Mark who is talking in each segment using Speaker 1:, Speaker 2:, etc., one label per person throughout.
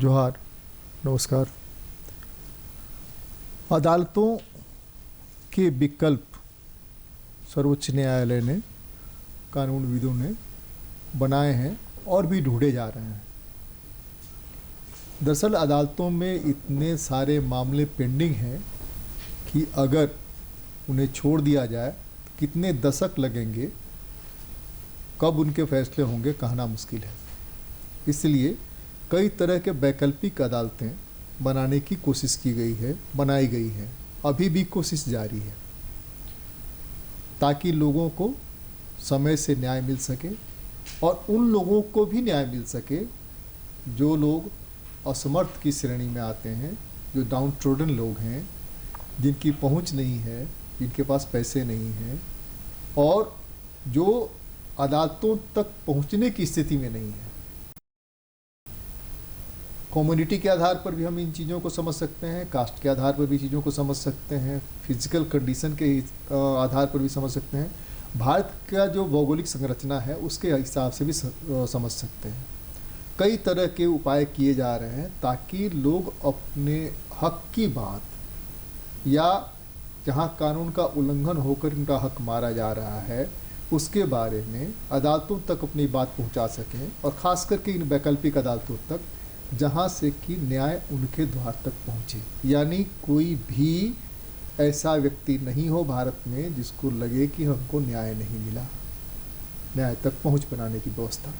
Speaker 1: जोहार, नमस्कार। अदालतों के विकल्प सर्वोच्च न्यायालय ने, कानूनविदों ने बनाए हैं और भी ढूंढे जा रहे हैं। दरअसल अदालतों में इतने सारे मामले पेंडिंग हैं कि अगर उन्हें छोड़ दिया जाए तो कितने दशक लगेंगे, कब उनके फैसले होंगे कहना मुश्किल है। इसलिए कई तरह के वैकल्पिक अदालतें बनाने की कोशिश की गई है, बनाई गई है, अभी भी कोशिश जारी है, ताकि लोगों को समय से न्याय मिल सके और उन लोगों को भी न्याय मिल सके जो लोग असमर्थ की श्रेणी में आते हैं, जो डाउन ट्रोडन लोग हैं, जिनकी पहुंच नहीं है, जिनके पास पैसे नहीं हैं और जो अदालतों तक पहुंचने की स्थिति में नहीं है। कम्युनिटी के आधार पर भी हम इन चीज़ों को समझ सकते हैं, कास्ट के आधार पर भी चीज़ों को समझ सकते हैं, फिजिकल कंडीशन के आधार पर भी समझ सकते हैं, भारत का जो भौगोलिक संरचना है उसके हिसाब से भी समझ सकते हैं। कई तरह के उपाय किए जा रहे हैं ताकि लोग अपने हक की बात या जहां कानून का उल्लंघन होकर उनका हक मारा जा रहा है उसके बारे में अदालतों तक अपनी बात पहुंचा सकें, और ख़ास करके इन वैकल्पिक अदालतों तक जहां से कि न्याय उनके द्वार तक पहुंचे। यानी कोई भी ऐसा व्यक्ति नहीं हो भारत में जिसको लगे कि हमको न्याय नहीं मिला, न्याय तक पहुंच बनाने की व्यवस्था।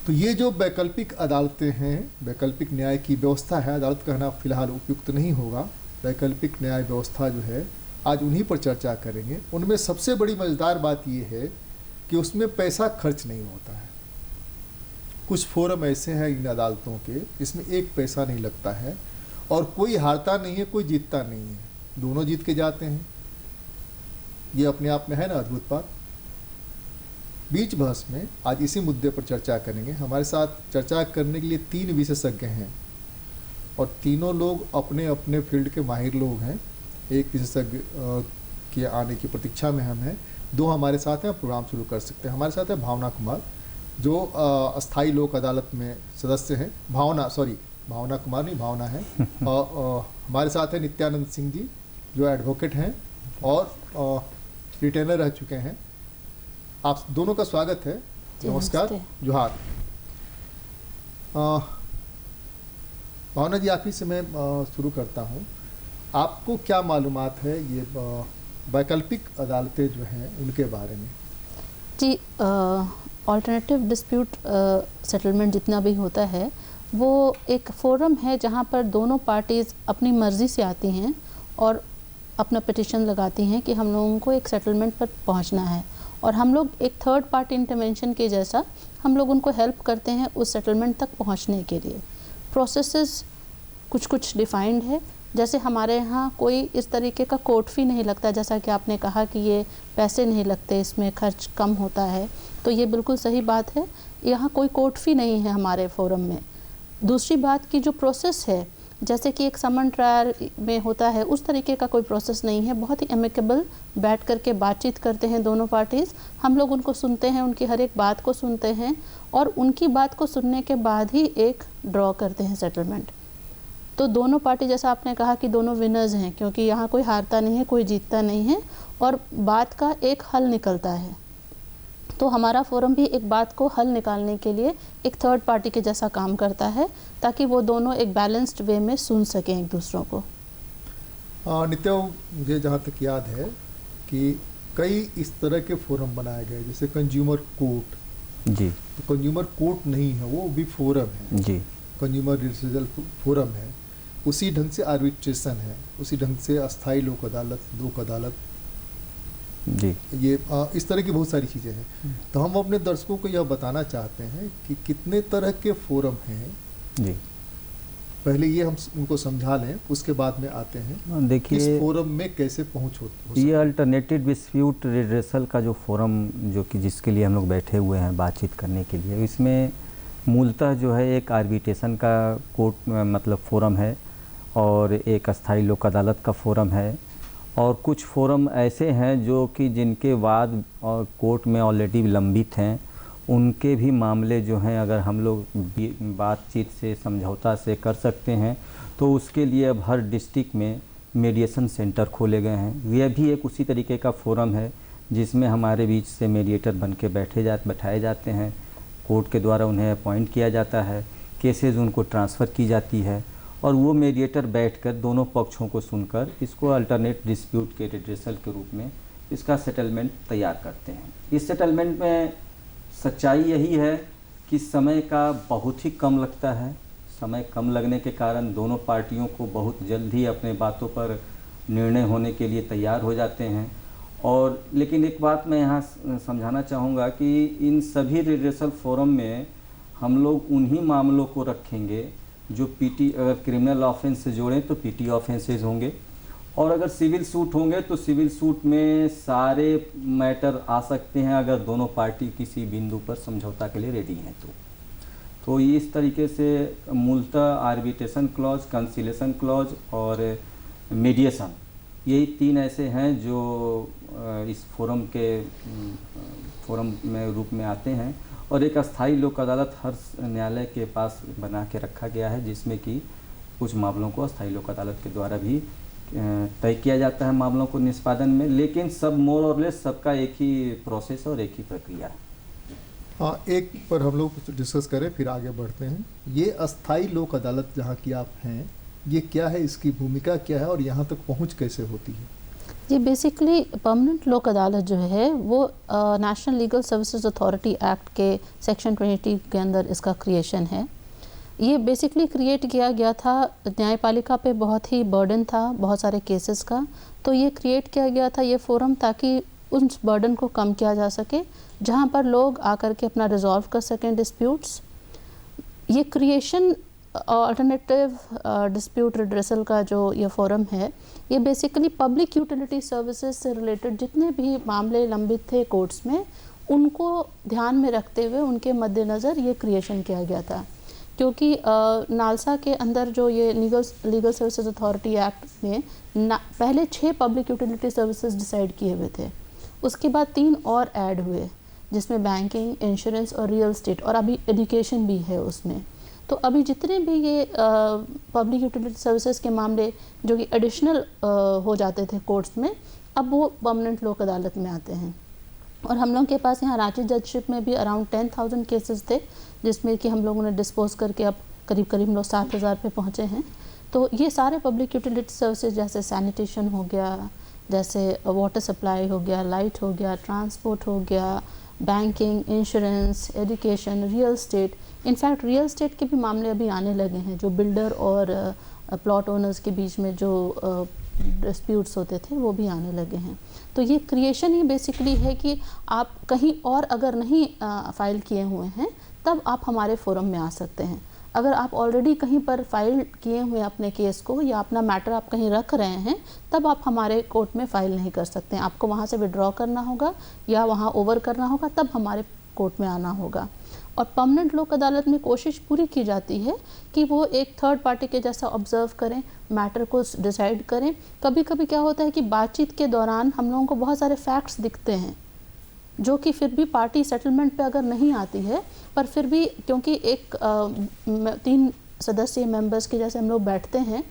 Speaker 1: तो ये जो वैकल्पिक अदालतें हैं, वैकल्पिक न्याय की व्यवस्था है, अदालत कहना फिलहाल उपयुक्त नहीं होगा, वैकल्पिक न्याय व्यवस्था जो है, आज उन्हीं पर चर्चा करेंगे। उनमें सबसे बड़ी मज़ेदार बात ये है कि उसमें पैसा खर्च नहीं होता है। कुछ फोरम ऐसे हैं इन अदालतों के इसमें एक पैसा नहीं लगता है और कोई हारता नहीं है, कोई जीतता नहीं है, दोनों जीत के जाते हैं। ये अपने आप में है ना अद्भुत बात। बीच बहस में आज इसी मुद्दे पर चर्चा करेंगे। हमारे साथ चर्चा करने के लिए 3 विशेषज्ञ हैं और तीनों लोग अपने अपने फील्ड के माहिर लोग हैं। एक विशेषज्ञ के आने की प्रतीक्षा में हम हैं, 2 हमारे साथ हैं, प्रोग्राम शुरू कर सकते हैं। हमारे साथ है भावना कुमार जो अस्थाई लोक अदालत में सदस्य हैं। भावना कुमार नहीं, भावना है। हमारे साथ है नित्यानंद सिंह जी जो एडवोकेट हैं और रिटेनर रह चुके हैं। आप दोनों का स्वागत है। नमस्कार, जोहार। भावना जी, आप ही से मैं शुरू करता हूँ। आपको क्या मालूमात है ये वैकल्पिक अदालतें जो हैं उनके बारे में?
Speaker 2: जी, ऑल्टरनेटिव डिस्प्यूट सेटलमेंट जितना भी होता है वो एक फोरम है जहाँ पर दोनों पार्टीज़ अपनी मर्ज़ी से आती हैं और अपना पिटिशन लगाती हैं कि हम लोगों को एक सेटलमेंट पर पहुँचना है, और हम लोग एक थर्ड पार्टी इंटरवेंशन के जैसा हम लोग उनको हेल्प करते हैं उस सेटलमेंट तक पहुँचने के लिए। प्रोसेसेस कुछ डिफाइंड है। जैसे हमारे यहाँ कोई इस तरीके का कोर्ट फी नहीं लगता, जैसा कि आपने कहा कि ये पैसे नहीं लगते, इसमें खर्च कम होता है, तो ये बिल्कुल सही बात है। यहाँ कोई कोर्ट फी नहीं है हमारे फोरम में। दूसरी बात की जो प्रोसेस है, जैसे कि एक समन ट्रायल में होता है, उस तरीके का कोई प्रोसेस नहीं है। बहुत ही एमिकेबल बैठ करके बातचीत करते हैं दोनों पार्टीज़। हम लोग उनको सुनते हैं, उनकी हर एक बात को सुनते हैं और उनकी बात को सुनने के बाद ही एक ड्रॉ करते हैं सेटलमेंट। तो दोनों पार्टी, जैसा आपने कहा कि दोनों विनर्स हैं, क्योंकि यहाँ कोई हारता नहीं है, कोई जीतता नहीं है और बात का एक हल निकलता है। तो हमारा फोरम भी एक बात को हल निकालने के लिए एक थर्ड पार्टी के जैसा काम करता है, ताकि वो दोनों एक बैलेंस्ड वे में सुन सकें एक दूसरों को।
Speaker 1: नित्य, मुझे जहाँ तक याद है कि कई इस तरह के फोरम बनाए गए, जैसे कंज्यूमर कोर्ट जी, तो कंज्यूमर कोर्ट नहीं है, वो भी फोरम है जी, कंज्यूमर रिड्यूसल फोरम है। उसी ढंग से आर्बिट्रेशन है, उसी ढंग से अस्थाई लोक अदालत, लोक अदालत जी, ये इस तरह की बहुत सारी चीज़ें हैं। तो हम अपने दर्शकों को यह बताना चाहते हैं कि कितने तरह के फोरम हैं जी। पहले ये हम उनको समझा लें, उसके बाद में आते हैं देखिए इस फोरम में कैसे पहुँच होती है।
Speaker 3: ये अल्टरनेटिव डिस्प्यूट रिड्रेसल का जो फोरम जो कि जिसके लिए हम लोग बैठे हुए हैं बातचीत करने के लिए, इसमें मूलतः जो है एक आर्बिट्रेशन का कोर्ट मतलब फोरम है और एक अस्थाई लोक अदालत का फोरम है, और कुछ फोरम ऐसे हैं जो कि जिनके वाद और कोर्ट में ऑलरेडी लंबित हैं, उनके भी मामले जो हैं अगर हम लोग बातचीत से समझौता से कर सकते हैं तो उसके लिए अब हर डिस्ट्रिक्ट में मीडिएशन सेंटर खोले गए हैं। यह भी एक उसी तरीके का फोरम है जिसमें हमारे बीच से मीडिएटर बन के बैठाए जाते हैं, कोर्ट के द्वारा उन्हें अपॉइंट किया जाता है, केसेस उनको ट्रांसफ़र की जाती है और वो मीडिएटर बैठकर दोनों पक्षों को सुनकर इसको अल्टरनेट डिस्प्यूट के रिड्रेसल के रूप में इसका सेटलमेंट तैयार करते हैं। इस सेटलमेंट में सच्चाई यही है कि समय का बहुत ही कम लगता है। समय कम लगने के कारण दोनों पार्टियों को बहुत जल्द ही अपने बातों पर निर्णय होने के लिए तैयार हो जाते हैं। और लेकिन एक बात मैं यहाँ समझाना चाहूँगा कि इन सभी रिड्रेसल फोरम में हम लोग उन्हीं मामलों को रखेंगे जो पीटी, अगर क्रिमिनल ऑफेंस से जोड़ें तो पीटी ऑफेंसेज होंगे और अगर सिविल सूट होंगे तो सिविल सूट में सारे मैटर आ सकते हैं अगर दोनों पार्टी किसी बिंदु पर समझौता के लिए रेडी हैं तो इस तरीके से मूलतः आर्बिट्रेशन क्लॉज, कंसीलेशन क्लॉज और मीडिएशन, यही 3 ऐसे हैं जो इस फोरम में रूप में आते हैं। और एक अस्थाई लोक अदालत हर न्यायालय के पास बना के रखा गया है जिसमें कि कुछ मामलों को अस्थाई लोक अदालत के द्वारा भी तय किया जाता है मामलों को निष्पादन में, लेकिन सब मोर और लेस सबका एक ही प्रोसेस और एक ही प्रक्रिया है।
Speaker 1: हाँ, एक पर हम लोग डिस्कस करें फिर आगे बढ़ते हैं। ये अस्थाई लोक अदालत जहाँ की आप हैं, ये क्या है, इसकी भूमिका क्या है और यहाँ तक पहुँच कैसे होती है?
Speaker 2: ये बेसिकली परमानेंट लोक अदालत जो है वो national legal services authority act के सेक्शन 20 के अंदर इसका क्रिएशन है। ये बेसिकली क्रिएट किया गया था, न्यायपालिका पे बहुत ही बर्डन था बहुत सारे केसेस का, तो ये क्रिएट किया गया था ये फोरम ताकि उस बर्डन को कम किया जा सके, जहाँ पर लोग आकर के अपना रिजॉल्व कर सकें डिस्प्यूट्स। ये क्रिएशन अल्टरनेटिव डिस्प्यूट रिड्रेसल का जो ये फोरम है, ये बेसिकली पब्लिक यूटिलिटी सर्विसेज से रिलेटेड जितने भी मामले लंबित थे कोर्ट्स में, उनको ध्यान में रखते हुए उनके मद्देनज़र ये क्रिएशन किया गया था। क्योंकि नालसा के अंदर जो ये लीगल सर्विसेज अथॉरिटी एक्ट में पहले 6 पब्लिक यूटिलिटी सर्विसेज डिसाइड किए हुए थे, उसके बाद 3 और ऐड हुए जिसमें बैंकिंग, इंश्योरेंस और रियल एस्टेट और अभी एजुकेशन भी है उसमें। तो अभी जितने भी ये पब्लिक यूटिलिटी सर्विसेज के मामले जो कि एडिशनल हो जाते थे कोर्ट्स में, अब वो परमानेंट लोक अदालत में आते हैं। और हम लोगों के पास यहाँ रांची जजशिप में भी अराउंड 10,000 केसेस थे जिसमें कि हम लोगों ने डिस्पोज करके अब करीब हम लोग 7,000 पे पहुँचे हैं। तो ये सारे पब्लिक यूटिलिटी सर्विसेज जैसे सैनिटेशन हो गया, जैसे वाटर सप्लाई हो गया, लाइट हो गया, ट्रांसपोर्ट हो गया, banking, insurance, education, real estate, in fact real estate के भी मामले अभी आने लगे हैं जो बिल्डर और प्लॉट ओनर्स के बीच में जो डिस्प्यूट्स होते थे वो भी आने लगे हैं। तो ये क्रिएशन ही बेसिकली है कि आप कहीं और अगर नहीं फाइल किए हुए हैं तब आप हमारे फोरम में आ सकते हैं। अगर आप ऑलरेडी कहीं पर फाइल किए हुए अपने केस को या अपना मैटर आप कहीं रख रहे हैं तब आप हमारे कोर्ट में फ़ाइल नहीं कर सकते हैं। आपको वहाँ से विड्रॉ करना होगा या वहाँ ओवर करना होगा, तब हमारे कोर्ट में आना होगा। और परमानेंट लोक अदालत में कोशिश पूरी की जाती है कि वो एक थर्ड पार्टी के जैसा ऑब्जर्व करें, मैटर को डिसाइड करें। कभी कभी क्या होता है कि बातचीत के दौरान हम लोगों को बहुत सारे फैक्ट्स दिखते हैं जो कि फिर भी पार्टी सेटलमेंट पे अगर नहीं आती है, पर फिर भी क्योंकि एक 3 सदस्यीय मेंबर्स के जैसे हम लोग बैठते हैं,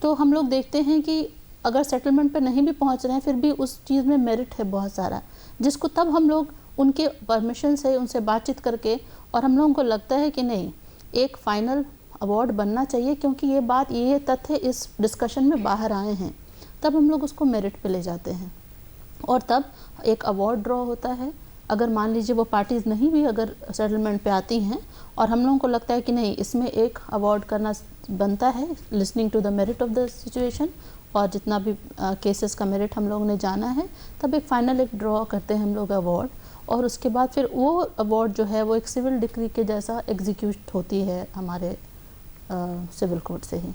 Speaker 2: तो हम लोग देखते हैं कि अगर सेटलमेंट पे नहीं भी पहुंच रहे हैं फिर भी उस चीज़ में मेरिट है बहुत सारा, जिसको तब हम लोग उनके परमिशन से उनसे बातचीत करके, और हम लोगों को लगता है कि नहीं एक फ़ाइनल अवार्ड बनना चाहिए क्योंकि ये बात, ये तथ्य इस डिस्कशन में बाहर आए हैं, तब हम लोग उसको मेरिट पे ले जाते हैं और तब एक अवार्ड ड्रॉ होता है। अगर मान लीजिए वो पार्टीज़ नहीं भी अगर सेटलमेंट पे आती हैं और हम लोगों को लगता है कि नहीं इसमें एक अवार्ड करना बनता है listening to the merit of the situation, और जितना भी केसेस का मेरिट हम लोगों ने जाना है, तब एक फ़ाइनल एक ड्रॉ करते हैं हम लोग अवार्ड। और उसके बाद फिर वो अवार्ड जो है वो एक सिविल डिक्री के जैसा एग्जीक्यूट होती है हमारे सिविल कोर्ट से ही।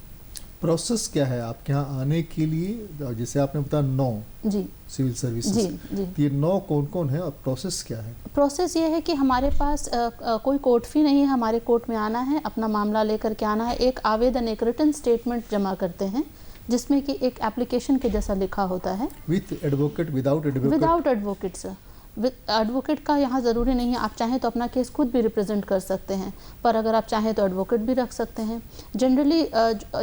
Speaker 1: प्रोसेस क्या है आपके यहाँ आने के लिए? जैसे आपने बताया 9
Speaker 2: जी
Speaker 1: सिविल सर्विसेज,
Speaker 2: जी।
Speaker 1: ये 9 कौन कौन है और प्रोसेस क्या है?
Speaker 2: प्रोसेस ये है कि हमारे पास कोई कोर्ट फी नहीं है, हमारे कोर्ट में आना है, अपना मामला लेकर के आना है, एक आवेदन, एक रिटन स्टेटमेंट जमा करते हैं जिसमें कि एक एप्लीकेशन के जैसा लिखा होता है।
Speaker 1: With advocate, without advocate?
Speaker 2: Without advocate sir. Advocate का यहाँ ज़रूरी नहीं है, आप चाहें तो अपना केस खुद भी रिप्रेजेंट कर सकते हैं, पर अगर आप चाहें तो एडवोकेट भी रख सकते हैं। जनरली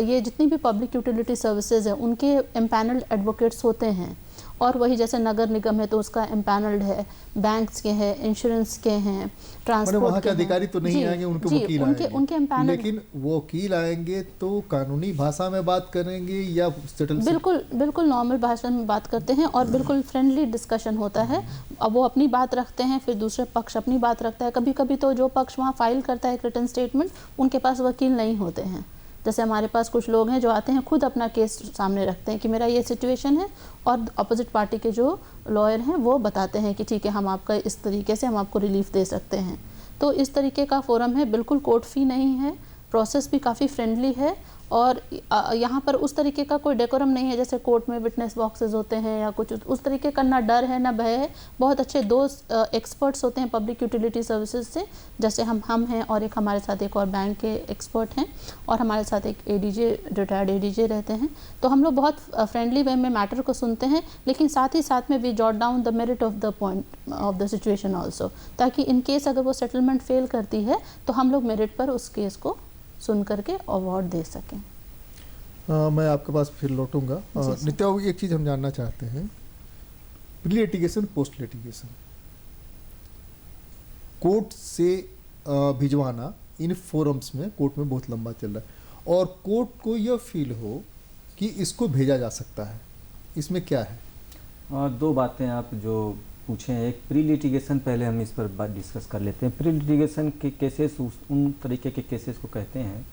Speaker 2: ये जितनी भी पब्लिक यूटिलिटी सर्विसेज हैं उनके एम्पैनल्ड एडवोकेट्स होते हैं, और वही जैसे नगर निगम है तो उसका एम्पैनल्ड है, बैंक्स के हैं, इंश्योरेंस के हैं, ट्रांसपोर्ट
Speaker 1: वहाँ के
Speaker 2: के
Speaker 1: अधिकारी तो नहीं आएंगे, उनके वकील आएंगे,
Speaker 2: उनके एम्पैनल्ड,
Speaker 1: लेकिन वो वकील आएंगे तो कानूनी भाषा में बात करेंगे या सेटल?
Speaker 2: बिल्कुल नॉर्मल भाषा में बात करते हैं और बिल्कुल फ्रेंडली डिस्कशन होता है। अब वो अपनी बात रखते हैं, फिर दूसरे पक्ष अपनी बात रखता है। कभी कभी तो जो पक्ष वहाँ फाइल करता है रिटन स्टेटमेंट, उनके पास वकील नहीं होते हैं। जैसे हमारे पास कुछ लोग हैं जो आते हैं खुद अपना केस सामने रखते हैं कि मेरा ये सिचुएशन है, और अपोजिट पार्टी के जो लॉयर हैं वो बताते हैं कि ठीक है हम आपका इस तरीके से हम आपको रिलीफ दे सकते हैं। तो इस तरीके का फोरम है, बिल्कुल कोर्ट फी नहीं है, प्रोसेस भी काफ़ी फ्रेंडली है, और यहाँ पर उस तरीके का कोई डेकोरम नहीं है जैसे कोर्ट में विटनेस बॉक्सेस होते हैं या कुछ उस तरीके का, ना डर है ना भय है। बहुत अच्छे दो एक्सपर्ट्स होते हैं पब्लिक यूटिलिटी सर्विसेज से, जैसे हम हैं और एक हमारे साथ एक और बैंक के एक्सपर्ट हैं, और हमारे साथ एक एडीजे, रिटायर्ड एडीजे रहते हैं। तो हम लोग बहुत फ्रेंडली वे में मैटर को सुनते हैं, लेकिन साथ ही साथ में we jot down the merit of the point of the situation also, ताकि इन केस अगर वो सेटलमेंट फेल करती है तो हम लोग मेरिट पर उस केस को सुन करके अवार्ड दे सकें।
Speaker 1: मैं आपके पास फिर लौटूंगा। नित्या, एक चीज़ हम जानना चाहते हैं, pre litigation post litigation court से भिजवाना इन फोरम्स में कोर्ट में बहुत लंबा चल रहा है, और कोर्ट को यह फील हो कि इसको भेजा जा सकता है, इसमें क्या है?
Speaker 3: दो बातें आप जो पूछे हैं, एक प्री लिटिगेशन, पहले हम इस पर बात डिस्कस कर लेते हैं। प्री लिटिगेशन के केसेस उन तरीके के केसेस को कहते हैं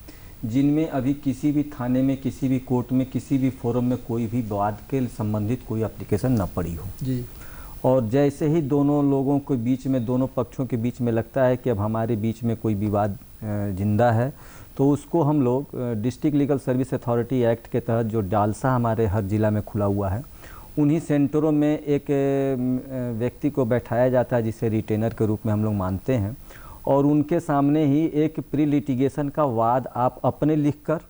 Speaker 3: जिनमें अभी किसी भी थाने में, किसी भी कोर्ट में, किसी भी फोरम में कोई भी विवाद के संबंधित कोई एप्लीकेशन न पड़ी हो
Speaker 1: जी,
Speaker 3: और जैसे ही दोनों लोगों के बीच में, दोनों पक्षों के बीच में लगता है कि अब हमारे बीच में कोई विवाद जिंदा है, तो उसको हम लोग district legal service authority act के तहत जो डालसा हमारे हर ज़िला में खुला हुआ है, उन्हीं सेंटरों में एक व्यक्ति को बैठाया जाता है जिसे रिटेनर के रूप में हम लोग मानते हैं, और उनके सामने ही एक प्री लिटिगेशन का वाद आप अपने लिखकर,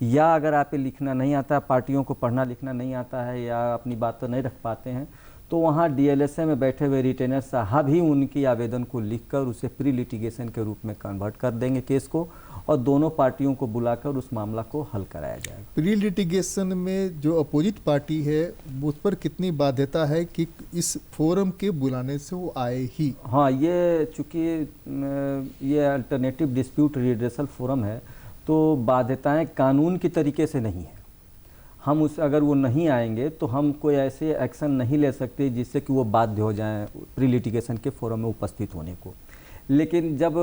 Speaker 3: या अगर आप लिखना नहीं आता, पार्टियों को पढ़ना लिखना नहीं आता है या अपनी बात तो नहीं रख पाते हैं, तो वहाँ डीएलएसए में बैठे हुए रिटेनर साहब ही उनकी आवेदन को लिखकर उसे प्री लिटिगेशन के रूप में कन्वर्ट कर देंगे केस को, और दोनों पार्टियों को बुलाकर उस मामला को हल कराया जाएगा।
Speaker 1: प्री लिटिगेशन में जो अपोजिट पार्टी है उस पर कितनी बाध्यता है कि इस फोरम के बुलाने से वो आए ही?
Speaker 3: हाँ, ये चूँकि ये अल्टरनेटिव डिस्प्यूट रिड्रेसल फोरम है, तो बाध्यताएं कानून की तरीके से नहीं है। हम उस अगर वो नहीं आएंगे तो हम कोई ऐसे एक्शन नहीं ले सकते जिससे कि वो बाध्य हो जाएं प्री लिटिगेशन के फोरम में उपस्थित होने को। लेकिन जब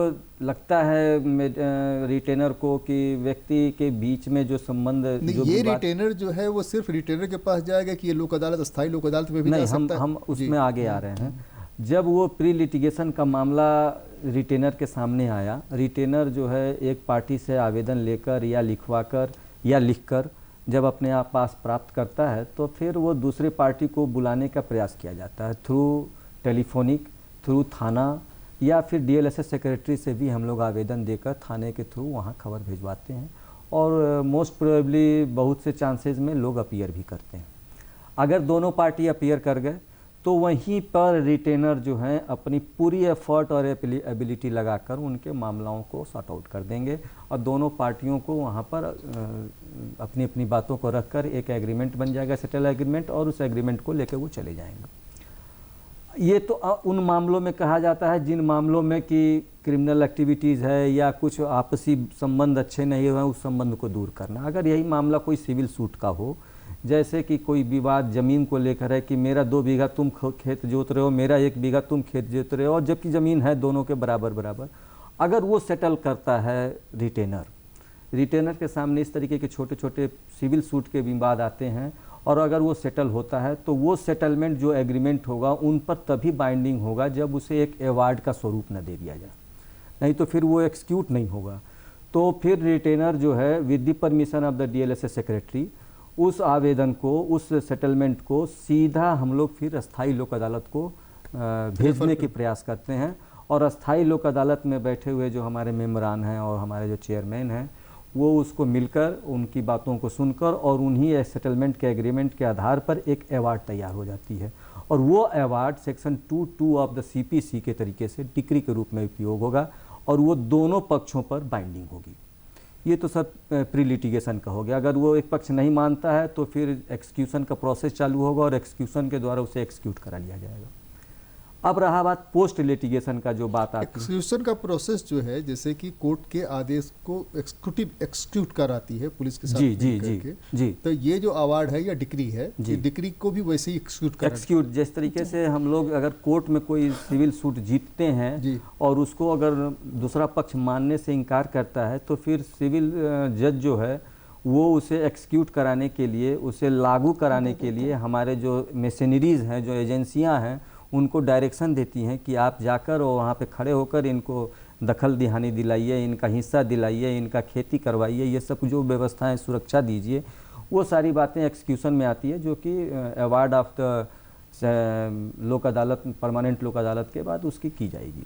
Speaker 3: लगता है रिटेनर को कि व्यक्ति के बीच में जो संबंध, जो
Speaker 1: ये रिटेनर जो है वो सिर्फ रिटेनर के पास जाएगा कि ये लोक अदालत, अस्थायी लोक अदालत में भी जा सकता है?
Speaker 3: हम उसमें आगे आ रहे हैं। जब वो प्री लिटिगेशन का मामला रिटेनर के सामने आया, रिटेनर जो है एक पार्टी से आवेदन लेकर या लिखवाकर या लिखकर जब अपने आप पास प्राप्त करता है, तो फिर वो दूसरी पार्टी को बुलाने का प्रयास किया जाता है, थ्रू टेलीफोनिक, थ्रू थाना, या फिर डीएलएसए सेक्रेटरी से भी हम लोग आवेदन देकर थाने के थ्रू वहाँ खबर भिजवाते हैं, और मोस्ट प्रोबेबली बहुत से चांसेस में लोग अपीयर भी करते हैं। अगर दोनों पार्टी अपीयर कर गए तो वहीं पर रिटेनर जो हैं अपनी पूरी एफर्ट और एबिलिटी लगाकर उनके मामलों को सॉर्ट आउट कर देंगे, और दोनों पार्टियों को वहाँ पर अपनी अपनी बातों को रखकर एक एग्रीमेंट बन जाएगा, सेटल एग्रीमेंट, और उस एग्रीमेंट को लेकर वो चले जाएंगे। ये तो उन मामलों में कहा जाता है जिन मामलों में कि क्रिमिनल एक्टिविटीज़ है या कुछ आपसी संबंध अच्छे नहीं हुए, उस संबंध को दूर करना। अगर यही मामला कोई सिविल सूट का हो, जैसे कि कोई विवाद ज़मीन को लेकर है कि मेरा 2 बीघा तुम खेत जोत रहे हो, मेरा 1 बीघा तुम खेत जोत रहे हो, और जबकि ज़मीन है दोनों के बराबर बराबर, अगर वो सेटल करता है रिटेनर के सामने इस तरीके के छोटे छोटे सिविल सूट के विवाद आते हैं, और अगर वो सेटल होता है तो वो सेटलमेंट जो एग्रीमेंट होगा उन पर तभी बाइंडिंग होगा जब उसे एक अवार्ड का स्वरूप न दे दिया जाए, नहीं तो फिर वो एक्सिक्यूट नहीं होगा। तो फिर रिटेनर जो है with the permission of the DLSA secretary उस आवेदन को, उस सेटलमेंट को सीधा हम लोग फिर अस्थाई लोक अदालत को भेजने के प्रयास करते हैं, और अस्थाई लोक अदालत में बैठे हुए जो हमारे मेंबरान हैं और हमारे जो चेयरमैन हैं, वो उसको मिलकर उनकी बातों को सुनकर और उन्हीं सेटलमेंट के एग्रीमेंट के आधार पर एक अवार्ड तैयार हो जाती है, और वो award section 2(2) of the CPC के तरीके से डिक्री के रूप में उपयोग होगा और वो दोनों पक्षों पर बाइंडिंग होगी। ये तो सब प्री लिटिगेशन का हो गया। अगर वो एक पक्ष नहीं मानता है तो फिर एक्सक्यूशन का प्रोसेस चालू होगा और एक्सक्यूशन के द्वारा उसे एक्सक्यूट करा लिया जाएगा। अब रहा बात पोस्ट लिटिगेशन का, जो बात आती है
Speaker 1: एक्सक्यूशन का प्रोसेस जो है, जैसे कि कोर्ट के आदेश को एक्सक्यूट कराती है पुलिस के साथ
Speaker 3: जी,
Speaker 1: तो ये जो अवार्ड है या डिक्री है, ये डिक्री को भी वैसे ही एक्सक्यूट
Speaker 3: जिस तरीके से हम लोग अगर कोर्ट में कोई सिविल सूट जीतते हैं और उसको अगर दूसरा पक्ष मानने से इनकार करता है तो फिर सिविल जज जो है वो उसे एक्सक्यूट कराने के लिए, उसे लागू कराने के लिए हमारे जो मशीनरीज हैं, जो एजेंसियां हैं, उनको डायरेक्शन देती हैं कि आप जाकर और वहाँ पे खड़े होकर इनको दखल दहानी दिलाइए, इनका हिस्सा दिलाइए, इनका खेती करवाइए, ये सब जो व्यवस्थाएं सुरक्षा दीजिए। वो सारी बातें एक्सक्यूशन में आती है, जो कि अवार्ड ऑफ द लोक अदालत, परमानेंट लोक अदालत के बाद उसकी की जाएगी।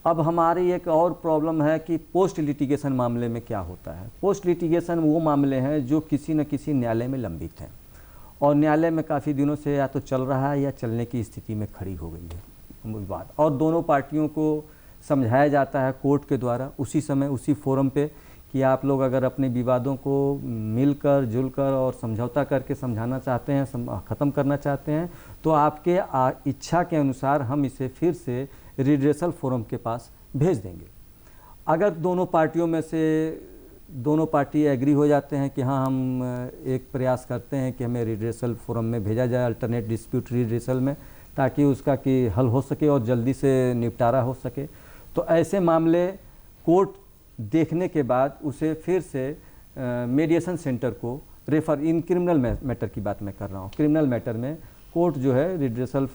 Speaker 3: अब हमारी एक और प्रॉब्लम है कि पोस्ट लिटिगेशन मामले में क्या होता है। पोस्ट लिटिगेशन वो मामले हैं जो किसी न किसी न्यायालय में लंबित हैं और न्यायालय में काफ़ी दिनों से या तो चल रहा है या चलने की स्थिति में खड़ी हो गई है विवाद, और दोनों पार्टियों को समझाया जाता है कोर्ट के द्वारा उसी समय उसी फोरम पे कि आप लोग अगर अपने विवादों को मिलकर जुलकर और समझौता करके समझाना चाहते हैं, ख़त्म करना चाहते हैं, तो आपके इच्छा के अनुसार हम इसे फिर से रिड्रेसल फोरम के पास भेज देंगे। अगर दोनों पार्टियों में से दोनों पार्टी एग्री हो जाते हैं कि हाँ हम एक प्रयास करते हैं कि हमें रिड्रेसल फोरम में भेजा जाए, अल्टरनेट डिस्प्यूट रिड्रेसल में, ताकि उसका कि हल हो सके और जल्दी से निपटारा हो सके, तो ऐसे मामले कोर्ट देखने के बाद उसे फिर से मीडिएशन सेंटर को रेफर, इन क्रिमिनल मैटर की बात मैं कर रहा हूँ, क्रिमिनल मैटर में कोर्ट जो है रिड्रेसल,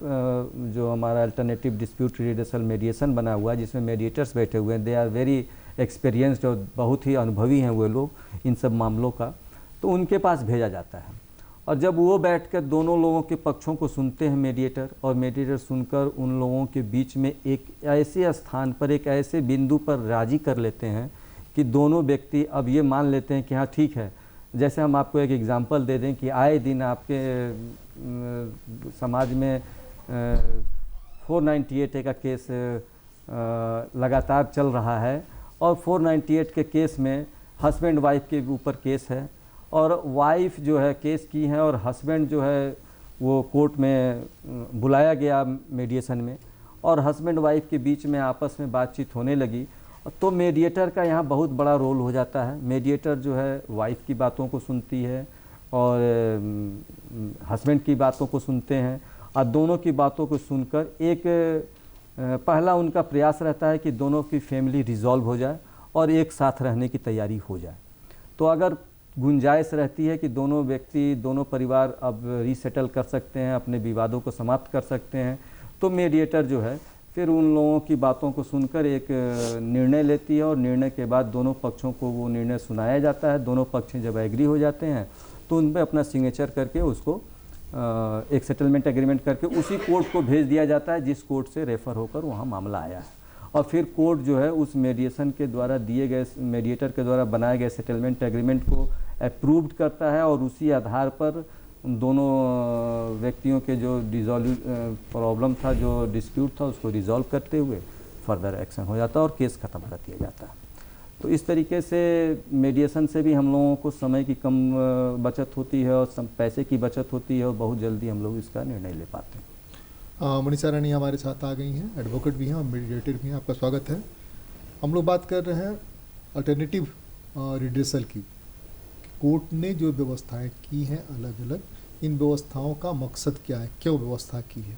Speaker 3: जो हमारा अल्टरनेटिव डिस्प्यूट रिड्रेसल मीडिएशन बना हुआ है जिसमें मीडिएटर्स बैठे हुए हैं, दे आर वेरी एक्सपीरियंस्ड और बहुत ही अनुभवी हैं वो लोग इन सब मामलों का, तो उनके पास भेजा जाता है। और जब वो बैठकर दोनों लोगों के पक्षों को सुनते हैं मीडिएटर, और मीडिएटर सुनकर उन लोगों के बीच में एक ऐसे स्थान पर, एक ऐसे बिंदु पर राजी कर लेते हैं कि दोनों व्यक्ति अब ये मान लेते हैं कि हाँ ठीक है। जैसे हम आपको एक एग्जांपल दे दें कि आए दिन आपके समाज में 498 का केस लगातार चल रहा है, और 498 के केस में हस्बैंड वाइफ के ऊपर केस है, और वाइफ जो है केस की है और हस्बैंड जो है वो कोर्ट में बुलाया गया मीडिएशन में, और हस्बैंड वाइफ के बीच में आपस में बातचीत होने लगी, तो मीडिएटर का यहाँ बहुत बड़ा रोल हो जाता है। मीडिएटर जो है वाइफ की बातों को सुनती है और हस्बैंड की बातों को सुनते हैं, और दोनों की बातों को सुनकर एक पहला उनका प्रयास रहता है कि दोनों की फैमिली रिजॉल्व हो जाए और एक साथ रहने की तैयारी हो जाए। तो अगर गुंजाइश रहती है कि दोनों व्यक्ति, दोनों परिवार अब रीसेटल कर सकते हैं, अपने विवादों को समाप्त कर सकते हैं, तो मीडिएटर जो है फिर उन लोगों की बातों को सुनकर एक निर्णय लेती है, और निर्णय के बाद दोनों पक्षों को वो निर्णय सुनाया जाता है। दोनों पक्ष जब एग्री हो जाते हैं तो उन पर अपना सिग्नेचर करके उसको एक सेटलमेंट एग्रीमेंट करके उसी कोर्ट को भेज दिया जाता है जिस कोर्ट से रेफ़र होकर वहाँ मामला आया है, और फिर कोर्ट जो है उस मीडिएशन के द्वारा दिए गए, मीडिएटर के द्वारा बनाए गए सेटलमेंट एग्रीमेंट को अप्रूव्ड करता है, और उसी आधार पर दोनों व्यक्तियों के जो डिजॉल्व प्रॉब्लम था, जो डिस्प्यूट था, उसको रिजॉल्व करते हुए फर्दर एक्शन हो जाता है और केस ख़त्म कर दिया जाता है। तो इस तरीके से मीडिएशन से भी हम लोगों को समय की कम बचत होती है और पैसे की बचत होती है, और बहुत जल्दी हम लोग इसका निर्णय ले पाते हैं।
Speaker 1: मनीषा रानी हमारे साथ आ गई हैं, एडवोकेट भी हैं और मीडिएटर भी हैं। आपका स्वागत है। हम लोग बात कर रहे हैं अल्टरनेटिव रिड्रेसल की। कोर्ट ने जो व्यवस्थाएं की हैं अलग अलग, इन व्यवस्थाओं का मकसद क्या है, क्यों व्यवस्था की है?